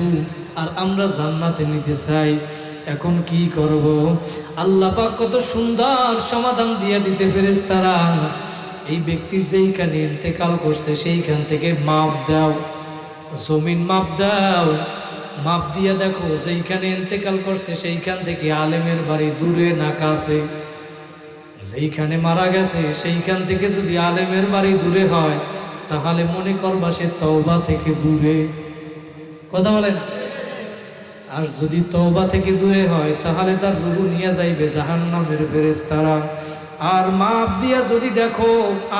আর আমরা জান্নাতে নিতে চাই, এখন কি করব? আল্লাহ পাক কত সুন্দর সমাধান দিয়া দিছে। ফেরেশতারা, এই ব্যক্তি যেইখানে ইন্তেকাল করছে সেইখান থেকে মাপ দাও, জমিন মাপ দাও, মাপ দিয়া দেখো যেইখানে ইন্তেকাল করছে সেইখান থেকে আলেমের বাড়ি দূরে না কাছে। যেইখানে মারা গেছে সেইখান থেকে যদি আলেমের বাড়ি দূরে হয়, তাহলে মনে করবা সে তওবা থেকে দূরে। কথা বলেন। আর যদি তওবা থেকে দূরে হয়, তাহলে তার রূহ নিয়ে যাইবে জাহান্নামের ফেরেশতারা। আর মাপ দিয়া যদি দেখো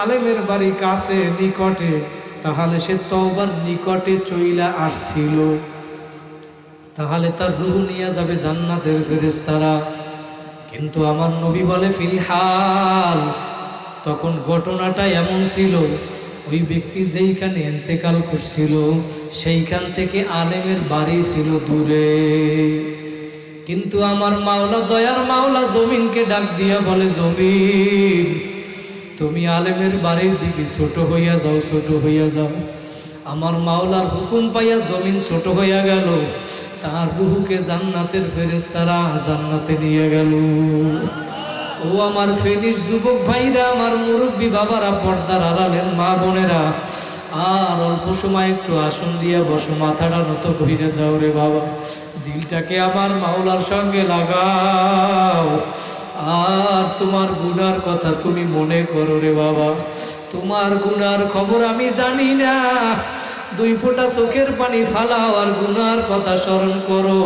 আলেমের বাড়ি কাছে নিকটে, তাহলে সে তওবার নিকটে চইলা আসছিল, তাহলে তার রূহ নিয়ে যাবে জান্নাতের ফেরেশতারা। কিন্তু আমার নবী বলে, ফিলহাল তখন ঘটনাটা এমন ছিল, ওই ব্যক্তি যেইখানে ইন্তেকাল করছিল সেইখান থেকে আলেমের বাড়ি ছিল দূরে। কিন্তু আমার মাওলা, দয়ার মাওলা, জমিনকে ডাক দিয়া বলে, জমিন তুমি আলেমের বাড়ির দিকে ছোট হইয়া যাও, ছোট হইয়া যাও। আমার মাওলার হুকুম পাইয়া জমিন ছোট হইয়া গেল, তার রূহকে জান্নাতের ফেরেশতারা জান্নাতে নিয়ে গেল। ও আমার ফেনীর যুবক ভাইরা, আমার মুরব্বী বাবারা, পর্দার আড়ালের মা বোনেরা, আর অল্প সময় একটু আসন দিয়ে বসো, মাথাটা নত কইরা দাও রে বাবা, দিলটাকে আমার মাওলার সঙ্গে লাগাও। আর তোমার গুনার কথা তুমি মনে করো রে বাবা, তোমার গুনার খবর আমি জানি না, দুই ফোঁটা চোখের পানি ফালাও আর গুনার কথা স্মরণ করো।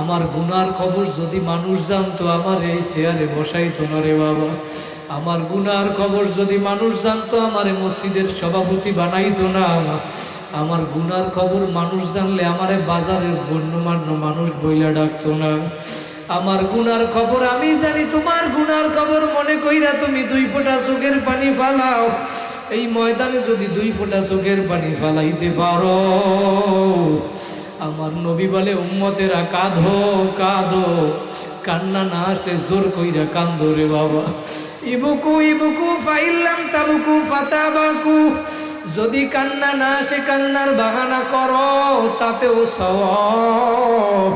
আমার গুনার খবর যদি মানুষ জানতো, আমার এই চেয়ারে বসাইতো না রে বাবা। আমার গুনার খবর যদি মানুষ জানতো, আমারে মসজিদের সভাপতি বানাইতো না। আমার গুনার খবর মানুষ জানলে আমারে বাজারের গণ্যমান্য মানুষ বইলা ডাকতো না। আমার গুনার খবর আমি জানি, তোমার গুনার খবর মনে কইরা তুমি দুই ফোঁটা চোখের পানি ফালাও। এই ময়দানে যদি দুই ফোঁটা চোখের পানি ফালাইতে পারো, আমার নবী বলে উম্মতেরা কাঁদো কাঁদো, কান্না না আসলে জোর কইরা কান্দো রে বাবা। ইবুকু ইবুকু ফাইল্লাম তাবুকু ফাতাবাকু, যদি কান্না না আসে কান্নার বাহানা করো তাতেও সওয়াব।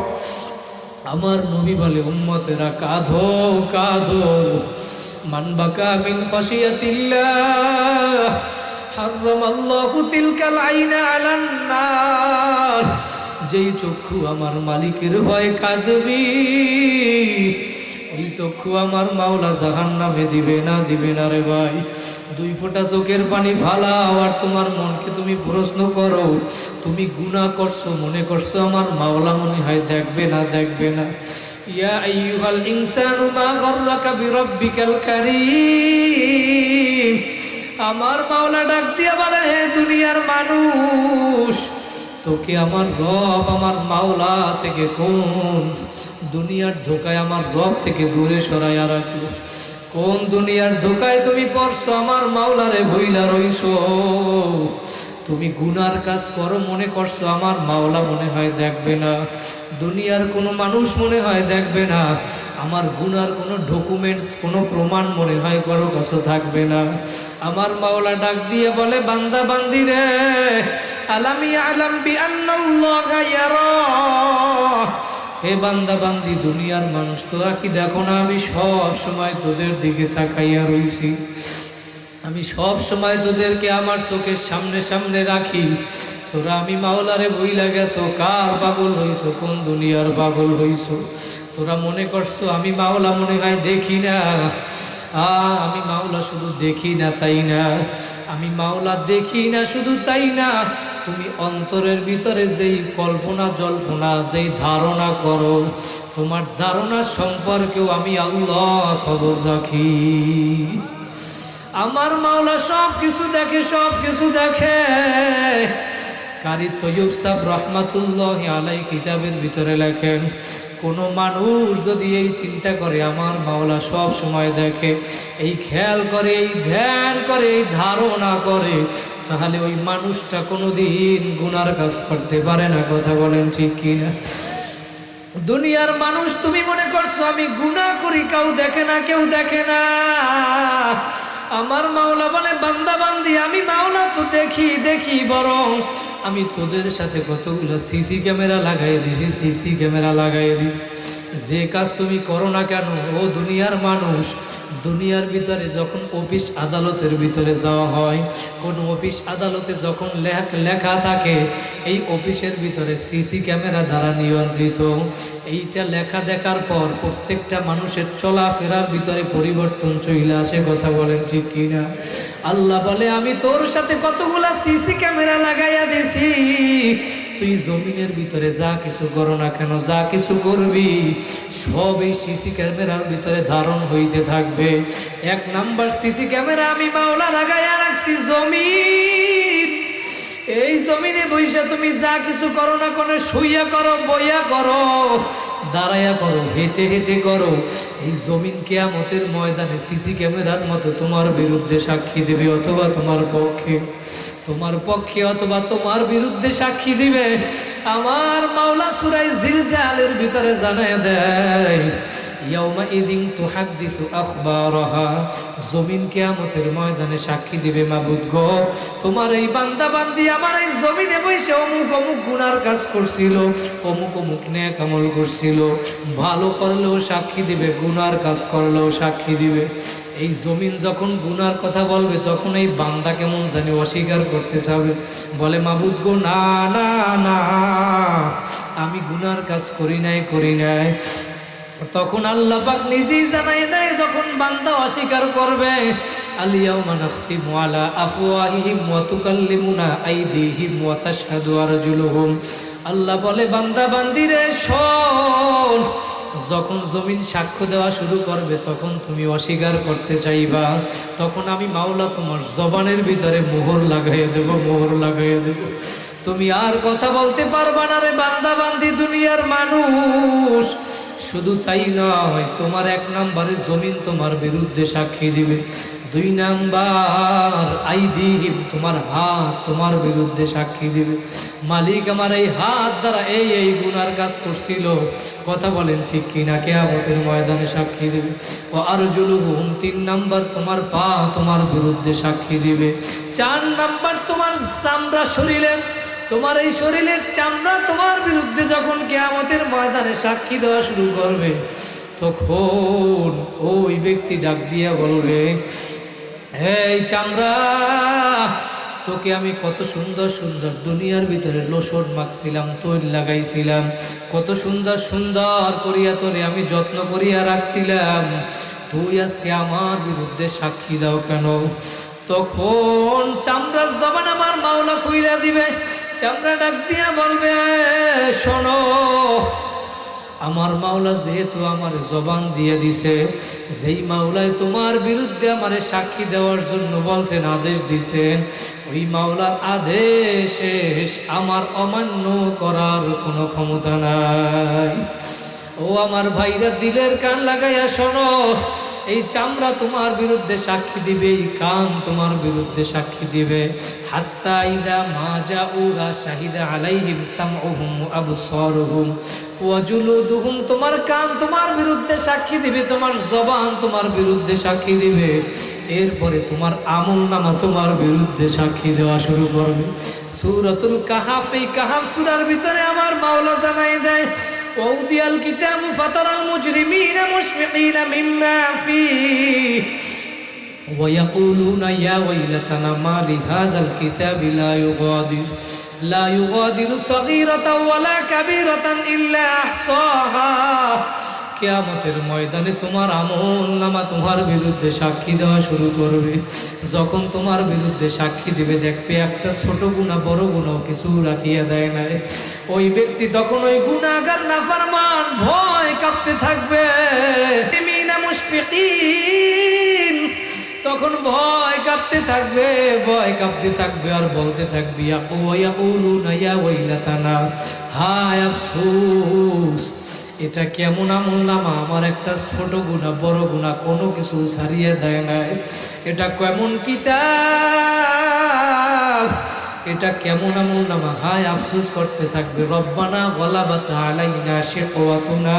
আমার নবী বলে উম্মতেরা কাঁদো কাঁদো। মান বাকা মিন খাশিয়াতিল্লাহ হারামাল্লাহু তিলকাল আইনা আলান নার, যেই চক্ষু আমার মালিকের ভয় কাঁদবি ওই চক্ষু আমার মাওলা জাহান্নামে দিবে না, দিবে না রে ভাই। দুই ফোঁটা চোখের পানি ফালাও আর তোমার মনকে তুমি প্রশ্ন করো, তুমি গুনাহ করছো মনে করছো আমার মাওলা মনে হয় দেখবে না, দেখবে না। ইয়া আইয়ুহাল ইনসানু মা গাররাকা বিরাব্বিকাল কারীম, আমার মাওলা ডাক দিয়া বলে হে দুনিয়ার মানুষ, তোকে আমার রব আমার মাওলা থেকে কোন দুনিয়ার ধোকায় আমার রব থেকে দূরে সরাইয়া রাখলো? কোন দুনিয়ার ধোকায় তুমি পড়ছো আমার মাওলারে ভুইলা রইছো? তুমি গুনার কাজ করো মনে করছো আমার মাওলা মনে হয় দেখবে না, দুনিয়ার কোনো মানুষ মনে হয় দেখবে না, আমার গুনার কোনো ডকুমেন্টস কোনো প্রমাণ মনে হয় কারো কাছে থাকবে না। আমার মাওলা ডাক দিয়ে বলে বান্দা বান্দি রে, আলামি আলাম বি আন্নাল্লাহা ইয়ারা, হে বান্দা বান্দি দুনিয়ার মানুষ তোরা কি দেখো না আমি সব সময় তোদের দিকে তাকাইয়া রইছি, আমি সব সময় তোদেরকে আমার চোখের সামনে সামনে রাখি। তোরা আমি মাওলারে ভুইলা গেছো, কার পাগল হইছো, কোন দুনিয়ার পাগল হইছো? তোরা মনে করছো আমি মাওলা মনে হয় দেখি না। আমি মাওলা শুধু দেখি না তাই না, আমি মাওলা দেখি না শুধু তাই না, তুমি অন্তরের ভিতরে যেই কল্পনা জল্পনা যেই ধারণা করো, তোমার ধারণা সম্পর্কেও আমি আল্লাহ খবর রাখি। আমার মাওলা সব কিছু দেখে, সব কিছু দেখে। কারি তৈয়ব সাহেব রহমাতুল্লাহি আলাইহি কিতাবের ভিতরে লেখেন, কোনো মানুষ যদি এই চিন্তা করে আমার মাওলা সব সময় দেখে, এই খেয়াল করে, এই ধ্যান করে, এই ধারণা করে, তাহলে ওই মানুষটা কোনোদিন গুনার কাজ করতে পারে না। কথা বলেন ঠিক কিনা? দুনিয়ার মানুষ তুমি মনে করছো আমি গুনাহ করি, কেউ দেখে না, কেউ দেখে না। আমার মাওলা বলে বান্দা বান্দি আমি মাওলা তো দেখি, দেখি, বরং আমি তোদের সাথে কতগুলো সিসি ক্যামেরা লাগাই দিছি, সিসি ক্যামেরা লাগাই দিছি। যে কাজ তুমি করো না কেন ও দুনিয়ার মানুষ, দুনিয়ার ভিতরে যখন অফিস আদালতের ভিতরে যাওয়া হয়, কোন অফিস আদালতে যখন লেখা থাকে এই অফিসের ভিতরে সিসি ক্যামেরা দ্বারা নিয়ন্ত্রিত, এইটা লেখা দেখার পর প্রত্যেকটা মানুষের চলাফেরার ভিতরে পরিবর্তন চলে আসে। কথা বলেন ঠিক কিনা? আল্লাহ বলে আমি তোর সাথে কতগুলা সিসি ক্যামেরা লাগাইয়া দিছি, তুই জমিনের ভিতরে যা কিছু করো না কেন, যা কিছু করবি সব এই সিসি ক্যামেরার ভিতরে ধারণ হইতে থাকবে। এক নাম্বার সিসি ক্যামেরা আমি মাওলা লাগাইয়া রাখছি জমিন। এই জমিনে বইসা তুমি যা কিছু করো না কেন, শুইয়া করো, বইয়া করো, দাঁড়াইয়া করো, হেঁটে হেঁটে করো, এই জমিন কিয়ামতের ময়দানে সিসি ক্যামেরার মতো তোমার বিরুদ্ধে সাক্ষী দিবে, অথবা তোমার পক্ষে, তোমার পক্ষে অথবা তোমার বিরুদ্ধে সাক্ষী দিবে। আমার মাওলা সূরা জিলজালের ভিতরে জানায় দেয়, ইয়াউমা ইযিন তুহাদ্দিসু আখবারাহা, জমিন কিয়ামতের ময়দানে সাক্ষী দিবে মাবুদ গো, তোমার এই বান্দা বান্দি আমার এই জমিনে বসে অমুক অমুক গুনার কাজ করছিল, অমুক অমুক নেক আমল করছিল, ভালো করলেও সাক্ষী দিবে, গুনার কাজ করলেও সাক্ষী দিবে। এই জমিন যখন গুনার কথা বলবে তখন এই বান্দা কেমন জানি অস্বীকার করতে চাবে, বলে মাবুদ গো না না না আমি গুনার কাজ করি নাই, করি নাই। তখন আল্লাহ পাক নিজেই জানাই দেয়, যখন বান্দা অস্বীকার করবে, আল-ইয়াউমা নাখতিমু আলা আফওয়াহিহিম ওয়া তুকাল্লিমুনা আইদিহিম ওয়া তাশহাদু আরজুলুহুম। আল্লাহ বলে বান্দা বান্দিরে শোন, যখন জমিন সাক্ষ্য দেওয়া শুরু করবে তখন তুমি অস্বীকার করতে চাইবা, তখন আমি মাওলা তোমার জবানের ভিতরে মোহর লাগাইয়া দেব, মোহর লাগাইয়া দেব, তুমি আর কথা বলতে পারবা না রে বান্দা বান্দি দুনিয়ার মানুষ। শুধু তাই নয়, তোমার এক নম্বরে জমিন তোমার বিরুদ্ধে সাক্ষী দিবে। দুই নাম্বার আইদিহিম, তোমার হাত তোমার বিরুদ্ধে সাক্ষী দিবে। মালিক আমার এই হাত দ্বারা এই গুনার কাজ করছিল, কথা বলেন ঠিক কিনা, কিয়ামতের ময়দানে সাক্ষী দিবে। ও আরজুলুহুম, তিন নাম্বার তোমার পা তোমার বিরুদ্ধে সাক্ষী দিবে। চার নাম্বার তোমার চামড়া, শরীরের, তোমার এই শরীরের চামড়া তোমার বিরুদ্ধে যখন কিয়ামতের ময়দানে সাক্ষী দেওয়া শুরু করবে, তখন ওই ব্যক্তি ডাক দিয়া বলবে, এই চামড়া, তোকে আমি কত সুন্দর সুন্দর দুনিয়ার ভিতরে লোশন মাখছিলাম, তৈল লাগাইছিলাম, কত সুন্দর সুন্দর করিয়া তোরে আমি যত্ন করিয়া রাখছিলাম, তুই আজকে আমার বিরুদ্ধে সাক্ষী দাও কেন? তখন চামড়ার জবান আমার মাওলা খুইলা দিবে। চামড়া ডাক দিয়া বলবে, শোনো, আমার মাওলা যেহেতু আমার জবান দিয়ে দিছে, যেই মাওলায় তোমার বিরুদ্ধে আমারে সাক্ষী দেওয়ার জন্য বলছেন, আদেশ দিছেন, ওই মাওলার আদেশে আমার অমান্য করার কোনো ক্ষমতা নাই। ও আমার ভাইরা, দিলের কান লাগাইয়া শোনো, এই চামড়া তোমার বিরুদ্ধে সাক্ষী দিবে, এই কান তোমার বিরুদ্ধে সাক্ষী দিবে। হাত্তা ইযা মা জাউহা শাহিদা আলাইহিম সামউহুম ওয়া আবসারুহুম ওয়া জুলুদুহুম, তোমার কান তোমার বিরুদ্ধে সাক্ষী দিবে, তোমার জবান তোমার বিরুদ্ধে সাক্ষী দিবে, এরপরে তোমার আমলনামা তোমার বিরুদ্ধে সাক্ষী দেওয়া শুরু করবে। সূরাতুল কাহাফ, এই কাহাফ সূরার ভিতরে আমার মাওলা জানাই দেয়, وَوُضِعَ الْكِتَابُ فَتَرَى الْمُجْرِمِينَ مُشْفِقِينَ مِمَّا فِيهِ وَيَقُولُونَ يَا وَيْلَتَنَا مَا لِهَذَا الْكِتَابِ لَا يُغَادِرُ صَغِيرَةً وَلَا كَبِيرَةً إِلَّا أَحْصَاهَا। কিয়ামতের ময়দানে তোমার আমলনামা তোমার বিরুদ্ধে সাক্ষী দেওয়া শুরু করবে। যখন তোমার বিরুদ্ধে সাক্ষী দিবে, দেখবে একটা ছোট গুনাহ বড় গুনাহ কিছু রাখিয়া দেয় না। ওই ব্যক্তি তখন ওই গুনাহগার নাফরমান ভয় কাঁপতে থাকবে, মুশফিকিন, তখন ভয় কাঁপতে থাকবে, ভয় কাঁপতে থাকবে, আর বলতে থাকবে, ইয়াকুলুনা ইয়া ওয়াইলাতানা, হায় আফসোস, এটা কেমন আমলনামা, আমার একটা ছোট গুনাহ বড় গুনাহ কোনো কিছু ছাড়িয়ে দেয় না। এটা কেমন কিতাব, এটা কেমন আমলনামা, হায় আফসোস করতে থাকবে। রব্বানা গলাবাত আলাইনা শিকওয়াতুনা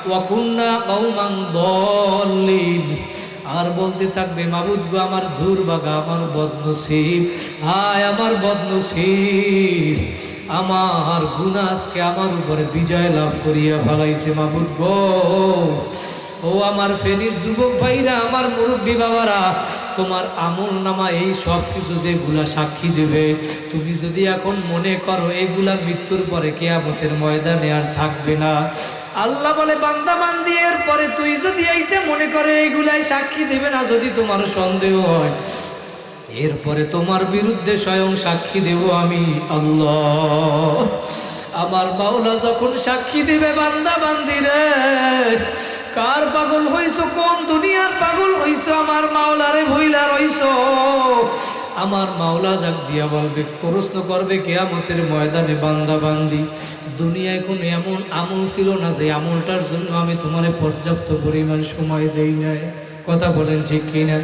ওয়া কুননা কওমান দাল্লিন, আর বলতে থাকবে, মাবুদ গো, আমার দুর্ভাগা, আমার বদনসিব, হায় আমার বদনসিব, আমার গুনাহ আজকে আমার উপরে বিজয় লাভ করিয়া ফেলাইছে। মাবুদ গো, ও আমার ফেনীর যুবক ভাইরা, আমার মুরব্বী বাবারা, তোমার আমলনামা এই সব কিছু যেগুলা সাক্ষী দেবে, তুমি যদি এখন মনে করো এগুলা মৃত্যুর পরে কিয়ামতের ময়দানে আর থাকবে না, আল্লাহ বলে, বান্দা বান্দি, এর পরে তুই যদি এইটা মনে করে এইগুলাই সাক্ষী দেবে না, যদি তোমার সন্দেহ হয়, এরপরে তোমার বিরুদ্ধে স্বয়ং সাক্ষী দেব আমি আল্লাহ। আমার মাওলা যখন সাক্ষী দিবে, বান্দা বান্দিরে, কার পাগল হইছো, কোন দুনিয়ার পাগল হইছো, আমার মাওলারে ভুইলা রইছো, আমার মাওলা জাগ দিয়া বলবে, প্রশ্ন করবে কিয়ামতের ময়দানে, বান্দা বান্দি, দুনিয়ায় কোন এমন আমল ছিল না যে আমলটার জন্য আমি তোমারে পর্যাপ্ত পরিমাণ সময় দেই নাই? কথা বলেন ঠিক কিনা?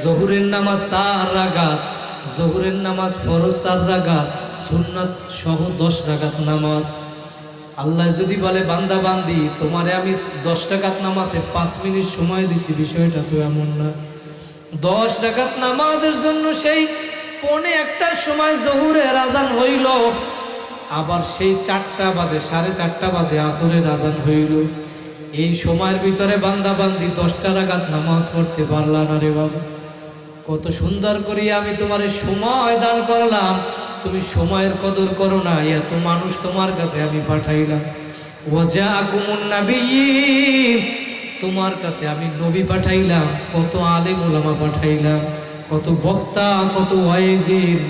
জহুরের নামাজ 4 রাকাত, জহুরের নামাজ ফরজ 4 রাকাত, সুন্নাত সহ 10 রাকাত নামাজ। আল্লাহ যদি বলে, বান্দা বান্দি, তোমারে আমি 10 রাকাত নামাজে 5 মিনিট সময় দিছি, বিষয়টা তো এমন না। 10 রাকাত নামাজের জন্য সেই 1:45 সময় জহুরের আজান হইল, আবার সেই 4টা বাজে, 4:30 বাজে আসরের আজান হইল। এই সময়ের ভিতরে বান্দা বান্দি 10টা রাকাত নামাজ পড়তে পারলা না রে বাবা। কত সুন্দর করিয়া আমি তোমার সময় দান করলাম, তুমি সময়ের কদর করো না। এত মানুষ তোমার কাছে আমি পাঠাইলাম, ওয়াজাকুমুন নাবিয়্যিন, তোমার কাছে আমি নবী পাঠাইলাম, কত আলেম ওলামা পাঠাইলাম, কত বক্তা, কত ওয়াইজিন,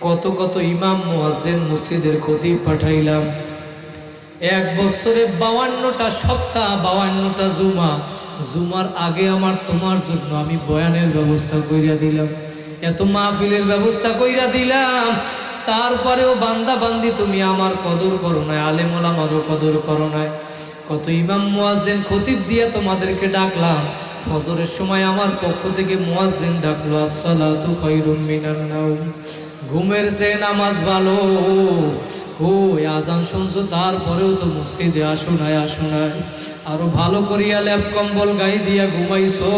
কত কত ইমাম মুয়াজ্জিন, মসজিদের খতিব পাঠাইলাম। 1 বছরে 52টা সপ্তাহ, 52টা জুমা, জুমার আগে আমার তোমার জন্য আমি বয়ানের ব্যবস্থা কইরা দিলাম, এত মাহফিলের ব্যবস্থা কইরা দিলাম। তারপরেও বান্দা বান্দি তুমি আমার কদর করো না, আলেম ওলামারও কদর করো না। কত ইমাম মুয়াজ্জিন খতিব দিয়ে তোমাদেরকে ডাকলাম, ফজরের সময় আমার পক্ষ থেকে মুয়াজ্জিন ডাকলো আসসালাতু খায়রুম মিনান নাওম, ঘুমের যে নামাজ ভালো। কই আজান শুনছো, তারপরেও তো মসজিদে আসো নাই, আরো ভালো করিয়া ল্যাপ কম্বল গায়ে দিয়া ঘুমাইছো।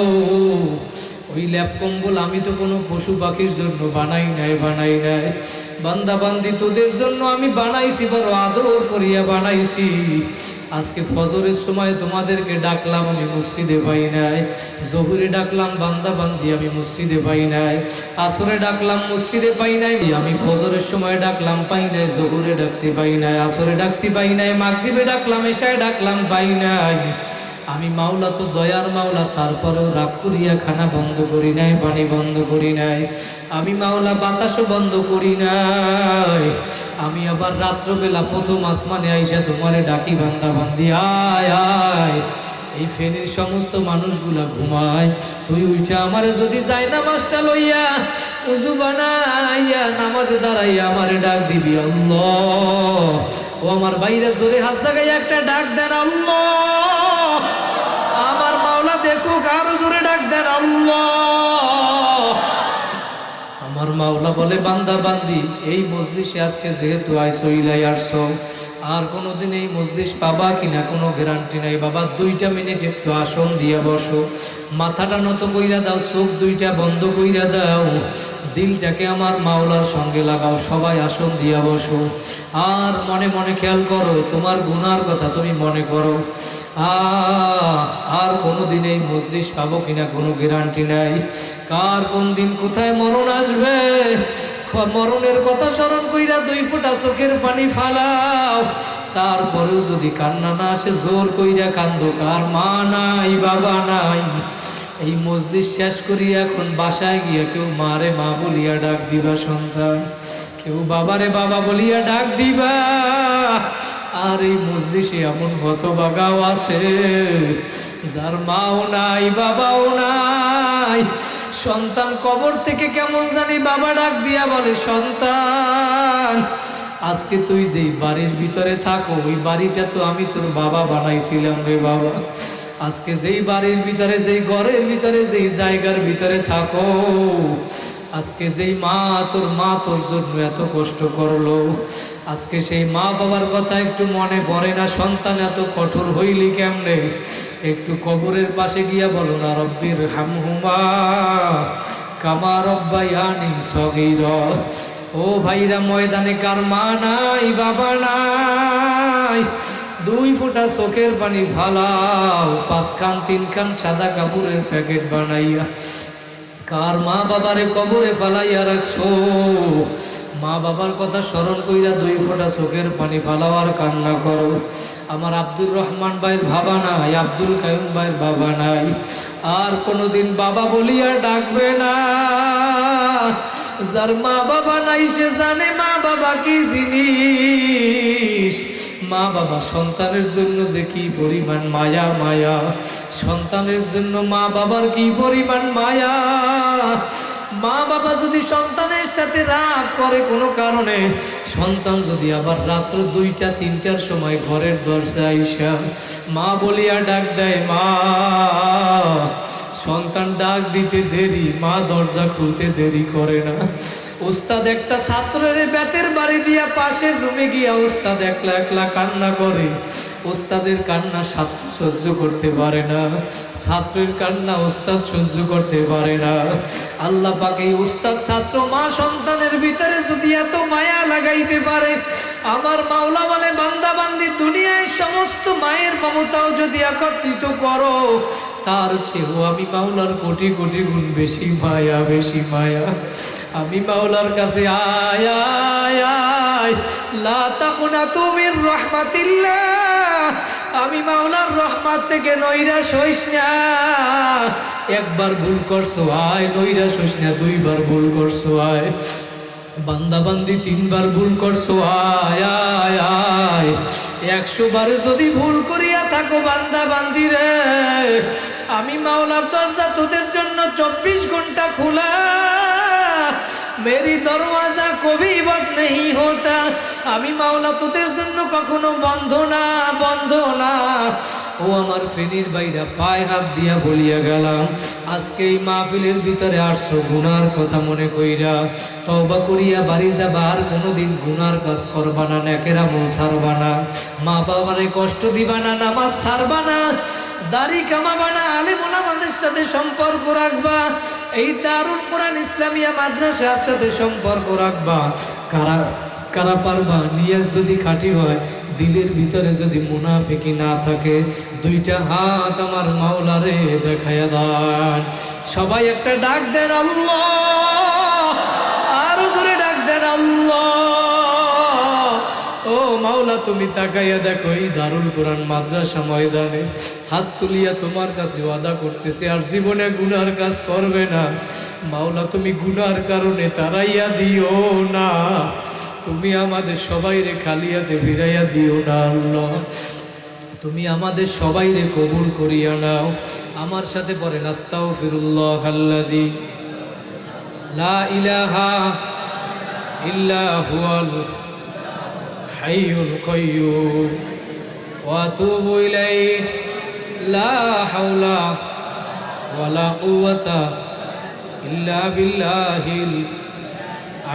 ওই ল্যাপ কম্বল আমি তো কোনো পশু পাখির জন্য বানাই নাই, বান্দা বান্দি তোদের জন্য আমি বানাইছি, বড় আদর করিয়া বানাইছি। আজকে ফজরের সময় তোমাদেরকে ডাকলাম, আমি মসজিদে পাই নাই। জহুরে ডাকলাম বান্দা বান্দি, আমি মসজিদে পাই নাই। আসরে ডাকলাম মসজিদে পাই নাই। আমি ফজরের সময় ডাকলাম পাই নাই, জহুরে ডাকছি পাই নাই, আসরে ডাকছি পাই নাই, মাগরিবে ডাকলাম, এশায় ডাকলাম পাই নাই। আমি মাওলা তো দয়ার মাওলা, তারপরেও রাগ করিয়া খানা বন্ধ করি নাই, পানি বন্ধ করি নাই, আমি মাওলা বাতাসও বন্ধ করি নাই। আমি আবার রাত্রবেলা প্রথম আসমানে আইসা তোমারে ডাকি, বান্দা বান্দি আয় আয়। এই ফেনীর সমস্ত মানুষগুলা ঘুমায়, তুই উঠা আমারে যদি যাই নামাজটা লইয়া উজু বানাইয়া নামাজে দাঁড়াইয়া আমারে ডাক দিবি আল্লাহ। ও আমার বাইরে জোরে হাত জাগাইয়া একটা ডাক দেন আল্লাহ। আমার মাওলা দেখুক, আরো জোরে ডাক দেন আল্লাহ। আমার মাওলা বলে বান্দা বান্দি, এই মজলিসে আজকে যেহেতু আইসো, ইলাই আসছো, আর কোনোদিন এই মজলিস পাবা কিনা কোনো গ্যারান্টি নাই। বাবা 2টা মিনিট একটু আসন দিয়ে বসো, মাথাটা নত কইরা দাও, চোখ 2টা বন্ধ কইরা দাও, দিলটাকে আমার মাওলার সঙ্গে লাগাও। সবাই আসন দিয়া বসো, আর মনে মনে খেয়াল করো, তোমার গুনার কথা তুমি মনে করো। আর কোনোদিন এই মজলিস পাবো কিনা কোনো গ্যারান্টি নাই। কার কোন দিন কোথায় মরণ আসবে, মরণের কথা স্মরণ কইরা 2 ফোঁটা চোখের পানি ফালাও। তারপরেও যদি কান্না না আসে, জোর কইরা কান্দো। কার মা নাই, বাবা নাই, এই মজলিস শেষ করিয়া এখন বাসায় গিয়া কেউ মারে মা বলিয়া ডাক দিবা সন্তান, কেউ বাবারে বাবা বলিয়া ডাক দিবা। আর এই মজলিসে এমন হতভাগাও আছে যার মাও নাই, বাবাও নাই। সন্তান কবর থেকে কেমন জানি বাবা ডাক দিয়া বলে, সন্তান আজকে তুই যেই বাড়ির ভিতরে থাকো, ওই বাড়িটা তো আমি তোর বাবা বানাইছিলাম রে বাবা। আজকে যেই বাড়ির ভিতরে, যেই ঘরের ভিতরে, যেই জায়গার ভিতরে থাকো, আজকে যেই মা তোর জন্য এত কষ্ট করলো, আজকে সেই মা বাবার কথা একটু মনে পড়ে না? সন্তান এত কঠোর হইলি কেমনে? একটু কবরের পাশে গিয়া বলো না, রব্বির হামহুমা কামা রব্বায়ানি সগীরা। ও ভাইরা, ময়দানে কার মা নাই, বাবা নাই, 2 ফোঁটা চোখের পানি ফালাও, 5 খান 3 খান সাদা কাপড়ের প্যাকেট বানাইয়া কার মা বাবারে কবরে ফালাইয়া রাখছো? মা বাবার কথা স্মরণ কইরা 2 ফোঁটা চোখের পানি ফালাওয়ার কান্না করো। আমার আব্দুর রহমান ভাইয়ের বাবা নাই, আব্দুল কায়ুম ভাইয়ের বাবা নাই, আর কোনোদিন বাবা বলিয়া ডাকবে না। যার মা বাবা নাই সে জানে মা বাবা কি জিনিস। মা বাবা সন্তানের জন্য যে কি পরিমাণ মায়া, সন্তানের জন্য মা বাবার কি পরিমাণ মায়া। মা বাবা যদি সন্তানের সাথে রাগ করে কোনো কারণে, সন্তান যদি আবার রাত্র 2টা 3টার সময় ঘরের দরজা আইসা মা বলিয়া ডাক দেয়, মা, সন্তান ডাক দিতে দেরি, মা দরজা খুলতে দেরি করে না। উস্তাদ একটা ছাত্রের বেতের বাড়ি দিয়া পাশের রুমে গিয়া উস্তাদ একলা একলা কান্না করে। উস্তাদের কান্না ছাত্র সহ্য করতে পারে না, ছাত্রের কান্না উস্তাদ সহ্য করতে পারে না। আল্লাহ পাক এই উস্তাদ ছাত্র মা সন্তানের ভিতরে যদি এত মায়া লাগাইতে পারে, আমার মাওলা বলে, বান্দা বান্দি দুনিয়ায় সমস্ত মায়ের মমতাও যদি একত্রিত করো, তার চেয়েও আমি মাওলার কোটি কোটি গুণ বেশি মায়া, বেশি মায়া। আমি মাওলার কাছে আয় আয় আয়, লা তাকুনাতু মির রাহমাতিল্লাহ। আমি মাওলার রহমত থেকে নৈরাশ হইস না। একবার ভুল করছো আয়, নৈরাশ হইস না। 2বার ভুল করছো আয়, বান্দা বান্দি 3বার ভুল করছো আয় আয় আয়। 100 বারে যদি ভুল করিয়া থাকো বান্দা বান্দি রে, আমি মাওলার দরজা তোদের জন্য 24 ঘন্টা খোলা। मेरी दरवाजा कभी बंद नहीं होता। আমি মাওলা তোদের জন্য কখনো বন্ধ না, বন্ধ না। ও আমার ফেনীর বাইরা পায়ে হাত দিয়া বলিয়া গেলাম, আজকে এই মাহফিলের ভিতরে আসছো গুনার কথা মনে কইরা, তওবা করিয়া বাড়ি যাবা, আর কোনোদিন গুনার কাজ করবা না, নেকের আমল ছাড়বা না, মা বাবারে কষ্ট দিবা না, নামাজ ছাড়বা না, দাড়ি কামাবা না, আলেম ওলামাদের সাথে সম্পর্ক রাখবা, এই দারুল কোরআন ইসলামিয়া মাদ্রাসার সাথে সম্পর্ক রাখবা। কারা কারা পারবা? নিয়াজ যদি খাঁটি হয়, দিলের ভিতরে যদি মুনাফিকি না থাকে, দুইটা হাত আমার মাওলারে দেখায়া দেন। সবাই একটা ডাক দেন আল্লাহ, আরো জোরে ডাক দেন আল্লাহ। ও মাওলা, তুমি তাকাইয়া দেখো এই দারুল কোরআন মাদ্রাসা ময়দানে হাত তুলিয়া তোমার কাছে ওয়াদা করতেছে আর জীবনে গুনার কাজ করবে না। মাওলা, তুমি গুনার কারণে তারাইয়া দিও না, তুমি আমাদের সবাইরে খালিয়াতে ফিরাইয়া দিও না আল্লাহ, তুমি আমাদের সবাইরে কবুল করিয়া নাও। আমার সাথে পড়েন আস্তাগফিরুল্লাহ আল্লাযী লা ইলাহা ইল্লা হুয়াল হাইয়ুল কাইয়্যুম ওয়া আতুবু ইলাইহি লা হাওলা ওয়ালা কুওয়াতা ইল্লা বিল্লাহিল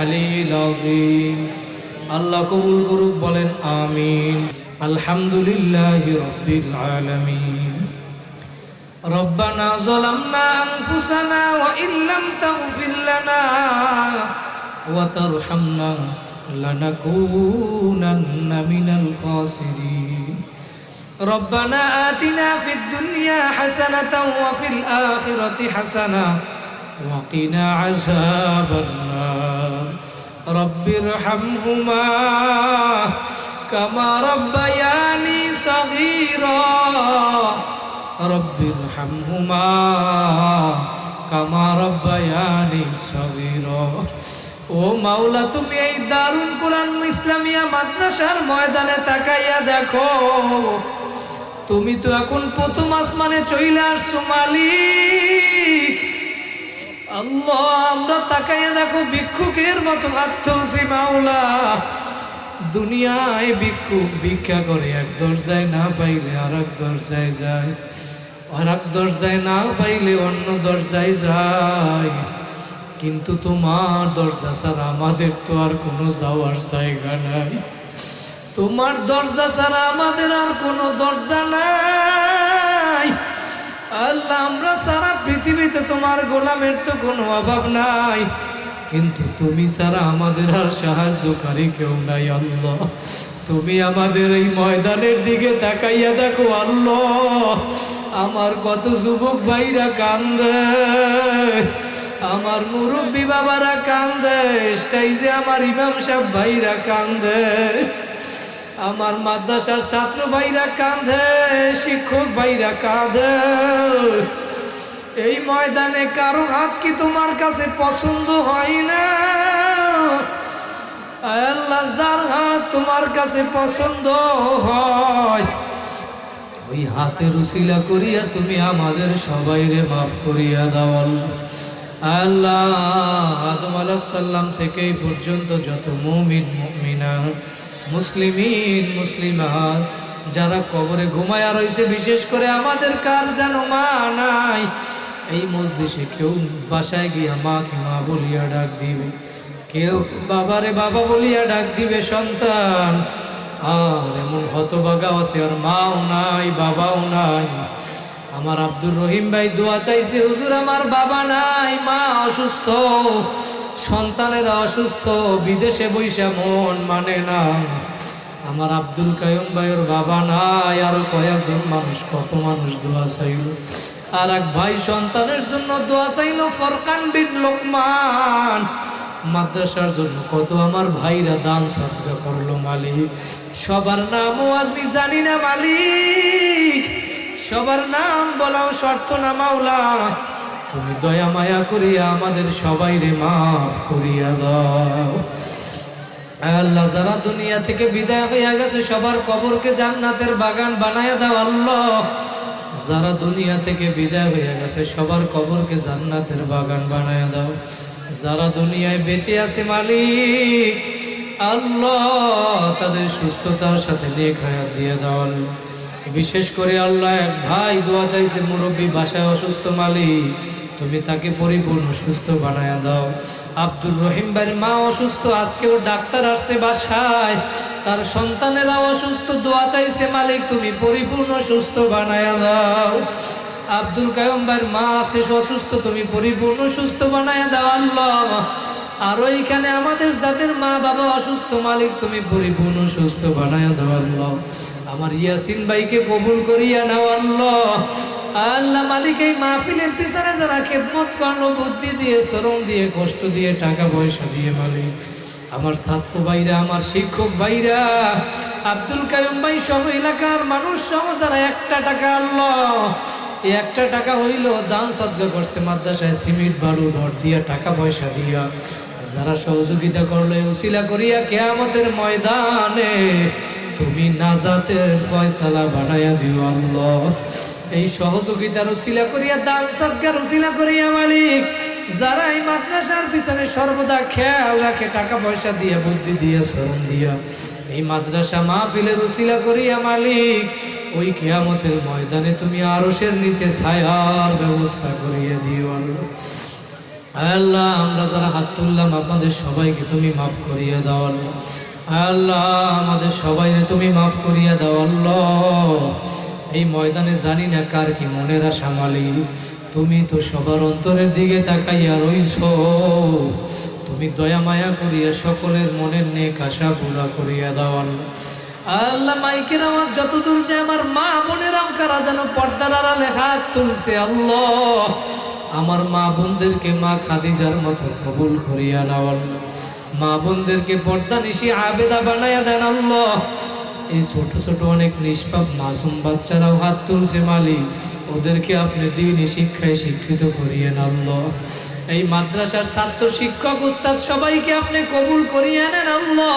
আলিয়্যিল আযীম। আল্লাহ কবুল করুক, বলেন আমিন। আলহামদুলিল্লাহি রাব্বিল আলামিন। রব্বানা যালামনা আনফুসানা ওয়া ইল্লাম তাগফির লানা ওয়া তারহামনা লানাকুনান্না মিনাল খাসিরিন। রব্বানা আতিনা ফিদ দুনিয়া হাসানাতাও ওয়া ফিল আখিরাতি হাসানাহ ওয়া কিনা আযাবান নার। রব্বিরহামহুমা কামা রাব্বায়ানি সাগীরা। রব্বিরহামহুমা কামা রাব্বায়ানি সাগীরা। ও মাওলা, তুমি এই দারুল কোরআন ইসলামিয়া মাদ্রাসার ময়দানে তাকাইয়া দেখো, তুমি তো এখন প্রথম আসমানে চলে আসছো মালিক। আল্লাহ, আমরা তাকাইয়া দেখো ভিক্ষুকের মতো হাত তুলছি মাওলা। দুনিয়ায় ভিক্ষুক ভিক্ষা করে, এক দরজায় না পাইলে আর এক দরজায় যায়, আর এক দরজায় না পাইলে অন্য দরজায় যায়, কিন্তু তোমার দরজা ছাড়া আমাদের তো আর কোনো যাওয়ার জায়গা নাই। তোমার দরজা ছাড়া আমাদের আর কোনো দরজা নাই। আল্লাহ, আমরা সারা পৃথিবীতে তোমার গোলামের তো কোনো অভাব নাই, কিন্তু তুমি ছাড়া আমাদের আর সাহায্যকারী কেউ নাই। আল্লাহ, তুমি আমাদের এই ময়দানের দিকে তাকাইয়া দেখো আল্লাহ, আমার কত যুবক ভাইরা কান্দে, আমার মুরব্বী বাবারা কান্দে, স্টেজে আমার ইমাম সাহেব ভাইরা কান্দে, আমার মাদ্রাসার ছাত্র ভাইরা কাঁদে, শিক্ষক ভাইরা কাঁদে। এই ময়দানে কারো হাত কি তোমার কাছে পছন্দ হয় না? আল্লাহ, যার হাত তোমার কাছে পছন্দ হয়, ওই হাতের উসিলা করিয়া তুমি আমাদের সবাইরে মাফ করিয়া দাও আল্লাহ। আদম আলাইহিস সালাম থেকে এই পর্যন্ত যত মুমিন মুমিনাত, মুসলিমিন মুসলিমাত যারা কবরে ঘুমায়া রয়েছে, বিশেষ করে আমাদের কার যেন মা নাই, এই মজলিসে কেউ বাসায় গিয়া মাকে মা বলিয়া ডাক দিবে, কেউ বাবারে বাবা বলিয়া ডাক দিবে সন্তান। আর এমন হতভাগা আছে আর মাও নাই বাবাও নাই। আমার আব্দুর রহিম ভাই দোয়া চাইছে, হুজুর আমার বাবা নাই, মা অসুস্থ, সন্তানেরা অসুস্থ, বিদেশে বৈশা মন মানে না। আমার আব্দুল কায়ুম ভাইয়ের বাবা নাই, আরো কয়েকজন মানুষ, কত মানুষ দোয়া চাইল। আর এক ভাই সন্তানের জন্য দোয়া চাইল, ফরকান বিন লোকমান। মাদ্রাসার জন্য কত আমার ভাইরা দান সদকা করলো মালিক, সবার নামও আজমি জানি না মালিক, সবার নাম বলাও শর্ত না মাওলা। তুমি দয়া মায়া করিয়া আমাদের সবাইরে মাফ করিয়া দাও আল্লাহ। যারা দুনিয়া থেকে বিদায় হইয়া গেছে সবার কবরকে জান্নাতের বাগান বানায়া দাও আল্লাহ। যারা দুনিয়া থেকে বিদায় হইয়া গেছে সবার কবরকে জান্নাতের বাগান বানায়া দাও যারা দুনিয়ায় বেঁচে আছে মালিক আল্লাহ, তাদের সুস্থতার সাথে নেক হায়াত দিয়ে দাও আল্লাহ। বিশেষ করে আল্লাহ এক ভাই দোয়া চাইছে, মুরব্বী বাসায় অসুস্থ মালিক, তুমি তাকে পরিপূর্ণ সুস্থ বানায়া দাও। আব্দুর রহিম ভাইয়ের মা অসুস্থ, আজকেও ডাক্তার আসছে বাসায়, তার সন্তানেরা অসুস্থ, দোয়া চাইছে মালিক, তুমি পরিপূর্ণ সুস্থ বানায়া দাও। আব্দুল কায়ুম ভাইয়ের মা আছে অসুস্থ, তুমি পরিপূর্ণ সুস্থ বানায়া দাও আল্লাহ। আর ওইখানে আমাদের যাদের মা বাবা অসুস্থ মালিক, তুমি পরিপূর্ণ সুস্থ বানায়া দাও আল্লাহ। আমার ইয়াসিন ভাইকে কবুল করিয়া নাও আল্লাহ। আল্লাহ মালিক, এই মাহফিলের পিছনে যারা খেদমত করলো, বুদ্ধি দিয়ে, শ্রম দিয়ে, কষ্ট দিয়ে, টাকা পয়সা দিয়ে মালিক, আমার ছাত্র ভাইরা, আমার শিক্ষক ভাইরা, আব্দুল কায়ুম ভাই সহ এলাকার মানুষ সহ যারা একটা টাকা আল্লাহ, এই একটা টাকা হইল দান সদকা করছে, মাদ্রাসায় সিমেন্ট বালু রড দিয়া, টাকা পয়সা দিয়া, যারা সহযোগিতা করলো, উসিলা করিয়া কিয়ামতের ময়দানে তুমি নাজাতের ফয়সালা বানায়া দিও আল্লাহ। এই সহযোগিতার উসিলা করিয়া, দান সদকার উসিলা করিয়া মালিক, যারা এই মাদ্রাসার পিছনে সর্বদা খেয়াল রাখে, টাকা পয়সা দিয়া, বুদ্ধি দিয়া, শ্রম দিয়া, এই মাদ্রাসা মাহফিলের উসিলা করিয়া মালিক, ওই কিয়ামতের ময়দানে তুমি আরশের নিচে ছায়ার ব্যবস্থা করিয়া দিও আল্লাহ। আল্লাহ আমরা যারা হাত তুললাম, আপনাদের সবাইকে তুমি মাফ করিয়া দাও আল্লাহ। আল্লাহ আমাদের সবাইকে তুমি মাফ করিয়া দাও আল্লাহ। এই ময়দানে জানি না কার কি মনের আশা মালিক, তুমি তো সবার অন্তরের দিকে তাকাইয়া রইছ, তুমি দয়া মায়া করিয়া সকলের মনের নেক আশা পুরা করিয়া দাও আল্লাহ। আল্লাহ মাইকের আমার যতদূর যে আমার মা বোনেরাও কারা যেন পর্দার আড়ালে হাত তুলছে আল্লাহ, আমার মা বোনদেরকে মা খাদিজার মতো কবুল করিয়া নাও আল্লাহ। মা বোনদেরকে পর্দা নিশি আবেদা বানায়া দেন আল্লাহ। এই ছোট ছোট অনেক নিষ্পাপ মাসুম বাচ্চারাও হাত তুলছে মালিক, ওদেরকে আপনি দ্বীনি শিক্ষায় শিক্ষিত করিয়েন আল্লাহ। এই মাদ্রাসার ছাত্র শিক্ষক উস্তাদ সবাইকে আপনি কবুল করিয়ে নেন আল্লাহ।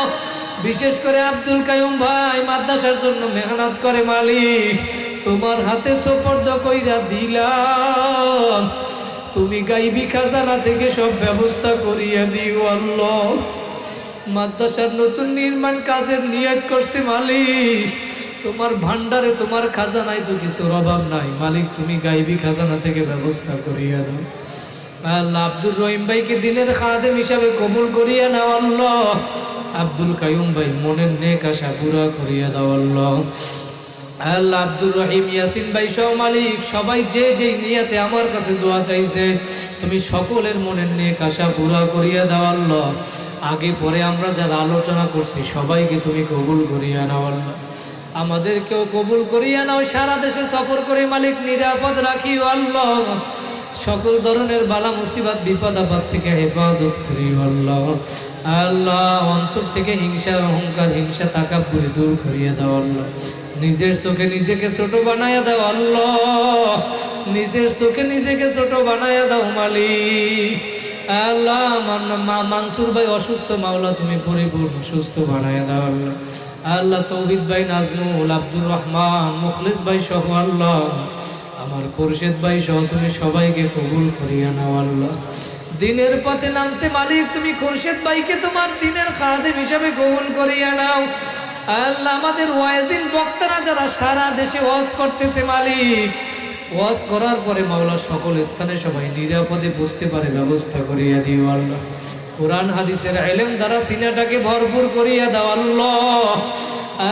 বিশেষ করে আব্দুল কায়ুম ভাই মাদ্রাসার জন্য মেহনত করে মালিক, তোমার হাতে সোপর্দ কইরা দিলাম, তুমি গাইবি খাজানা থেকে সব ব্যবস্থা করিয়া দিও আল্লাহ। মাদ্রাসার নতুন নির্মাণ কাজের নিয়ত করছে মালিক, তোমার ভান্ডারে, তোমার খাজানায় তো কিছুর অভাব নাই মালিক, তুমি গাইবি খাজানা থেকে ব্যবস্থা করিয়া দাও আল্লাহ। আব্দুর রহিম ভাইকে দিনের খাদেম হিসাবে কবুল করিয়া নাও আল্লাহ। আব্দুল কায়ুম ভাই মনের নেক আশা পুরা করিয়া দাও আল্লাহ। আল্লাহ আব্দুর রহিম, ইয়াসিন ভাই সহ মালিক, সবাই যে যেই নিয়াতে আমার কাছে দোয়া চাইছে, তুমি সকলের মনের নেক আশা পুরা করিয়া দাও আল্লাহ। আগে পরে আমরা যারা আলোচনা করছি সবাইকে তুমি কবুল করিয়া নাও আল্লাহ। আমাদেরকেও কবুল করিয়া নাও, সারা দেশে সফর করে মালিক নিরাপদ রাখিও আল্লাহ। সকল ধরনের বালা মুসিবত বিপদ আপদ থেকে হেফাজত করিও আল্লাহ। আল্লাহ অন্তর থেকে হিংসা, অহংকার, হিংসা, তাকাব্বুরি দূর করিয়া দাও আল্লাহ। নিজের চোখে নিজেকে ছোট বানায়া দাও আল্লাহ, নিজের চোখে নিজেকে ছোট বানায়া দাও মালিক। আল্লাহ আমার মানসুর ভাই অসুস্থ, মাওলা তুমি পরিপূর্ণ সুস্থ বানায়া দাও আল্লাহ। আল্লাহ তৌহিদ ভাই, নাজমুল, আব্দুর রহমান, মুখলিস ভাই সহ আল্লাহ, আমার খুরশেদ ভাই সহ তুমি সবাইকে কবুল করিয়া নাও আল্লাহ। দিনের পথে নামছে মালিক, তুমি খুরশেদ ভাইকে তোমার দিনের খাদেম হিসাবে কবুল করিয়া নাও আল্লাহ। আমাদের ওয়াইজিন বক্তারা যারা সারা দেশে ওয়াজ করতেছে মালিক, ওয়াজ করার পরে মাওলা সকল স্থানে সবাই নিরাপদে বুঝতে পারে ব্যবস্থা করিয়া দিও আল্লাহ। কোরআন হাদিসের ইলম দ্বারা সিনাটাকে ভরপুর করিয়া দাও আল্লাহ।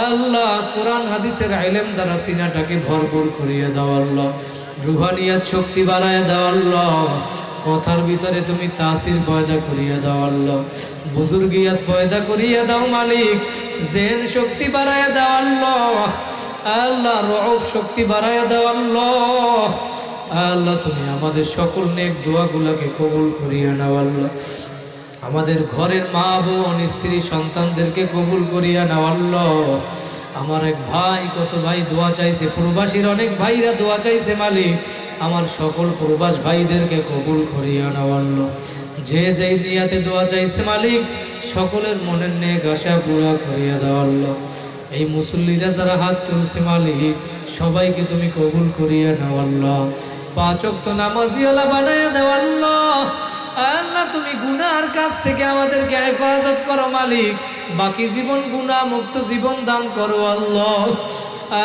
আল্লাহ কোরআন হাদিসের ইলম দ্বারা সিনাটাকে ভরপুর করিয়া দাও আল্লাহ। রুহানিয়াত শক্তি বাড়ায়া দাও আল্লাহ। কথার ভিতরে তুমি তাসির পয়দা করিয়া দাও আল্লাহ। বুজুর্গিয়াত পয়দা করিয়া দাও মালিক। জেন শক্তি বাড়ায়া দাও আল্লাহ। আল্লাহ রউফ শক্তি বাড়ায়া দাও আল্লাহ। আল্লাহ তুমি আমাদের সকল নেক দোয়াগুলোকে কবুল করিয়া নাও আল্লাহ। আমাদের ঘরের মা বোন স্ত্রী সন্তানদেরকে কবুল করিয়া নাও আল্লাহ। আমার এক ভাই, কত ভাই দোয়া চাইছে, প্রবাসীর অনেক ভাইরা দোয়া চাইছে মালিক, আমার সকল প্রবাস ভাইদেরকে কবুল করিয়া নাও আল্লাহ। যে যেই নিয়াতে দোয়া চাইছে মালিক, সকলের মনের নেক আশা পুরা করিয়া দাও আল্লাহ। এই মুসল্লিরা যারা হাত তুলছে মালিক, সবাইকে তুমি কবুল করিয়া নাও আল্লাহ। পাঁচ ওয়াক্ত নামাজিওয়ালা বানায়া দাও আল্লাহ। আল্লাহ তুমি গুনার কাছ থেকে আমাদেরকে হেফাজত করো মালিক, বাকি জীবন গুনাহ মুক্ত জীবন দান করো আল্লাহ।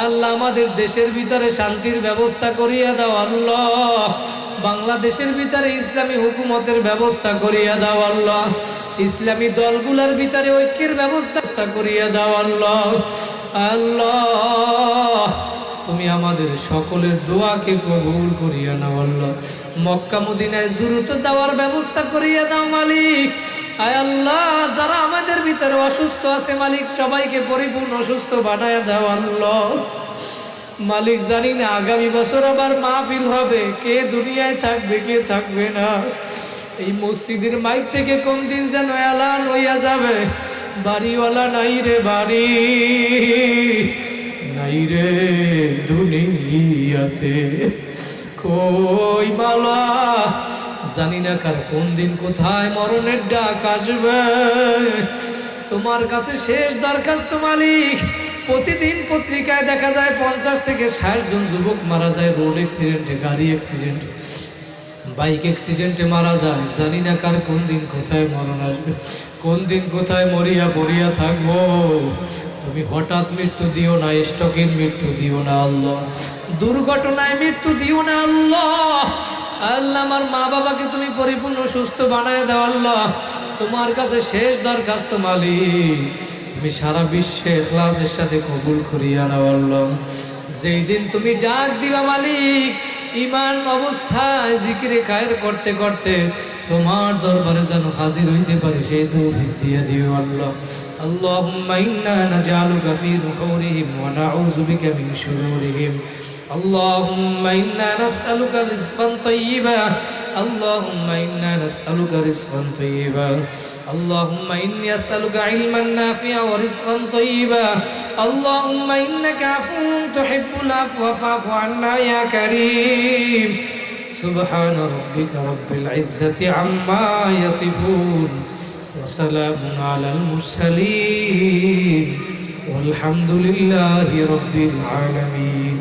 আল্লাহ আমাদের দেশের ভিতরে শান্তির ব্যবস্থা করিয়া দাও আল্লাহ। বাংলাদেশের ভিতরে ইসলামী হুকুমতের ব্যবস্থা করিয়া দাও আল্লাহ। ইসলামী দলগুলোর ভিতরে ঐক্যের ব্যবস্থা করিয়া দাও আল্লাহ। আল্লাহ তুমি আমাদের সকলের দোয়াকে কবুল করিয়া নাও আল্লাহ। মক্কা মদিনায় জুরুত দেওয়ার ব্যবস্থা করিয়া দাও মালিক। আয় আল্লাহ যারা আমাদের ভিতরে অসুস্থ আছে মালিক, সবাইকে পরিপূর্ণ সুস্থ বানায়া দাও আল্লাহ। মালিক জানি না আগামী বছর আবার মাহফিল হবে, কে দুনিয়ায় থাকবে কে থাকবে না। এই মসজিদের মাইক থেকে কোন দিন যেন এলান হইয়া যাবে, বাড়িওয়ালা নাই রে বাড়ি, নাই রে দুনিয়াতে, কই মালা জানি না কার কোন দিন কোথায় মরণের ডাক আসবে। তোমার কাছে শেষ দরখাস্ত মালিক, প্রতিদিন পত্রিকায় দেখা যায় 50 থেকে 60 জন যুবক মারা যায় রোড অ্যাক্সিডেন্টে, গাড়ি অ্যাক্সিডেন্ট, বাইক অ্যাক্সিডেন্টে মারা যায়। জানি না কার কোন দিন কোথায় মরণ আসবে, কোন দিন কোথায় মরিয়া পড়িয়া থাকবো। তুমি হঠাৎ মৃত্যু দিও না, স্ট্রোকের মৃত্যু দিও না আল্লাহ, দুর্ঘটনায় মৃত্যু দিও না আল্লাহ। আল্লাহ আমার মা বাবাকে তুমি পরিপূর্ণ সুস্থ বানায় দাও আল্লাহ। তোমার কাছে শেষ দরখাস্ত মালিক, তুমি সারা বিশ্বে ইখলাসের সাথে কবুল করিয়া নাও আল্লাহ। যেই দিন তুমি ডাক দিবা মালিক, ঈমান অবস্থায় জিকিরে খায়ের করতে করতে তোমার দরবারে যেন হাজির হইতে পারি, সেই তৌফিক দিয়ে দিও আল্লাহ। আল্লাহুম্মা ইন্না নাজআলুকা ফি নুহুরিহিম ওয়া নাউযু বিকা মিন শুরুরিহিম। اللهم إنا نسألك رزقا طيبا، اللهم إنا نسألك رزقا طيبا، اللهم إني أسألك علما نافعا ورزقا طيبا، اللهم إنك عفو تحب العفو فاعف عنا يا كريم. سبحان ربك رب العزة عما يصفون وسلام على المرسلين والحمد لله رب العالمين.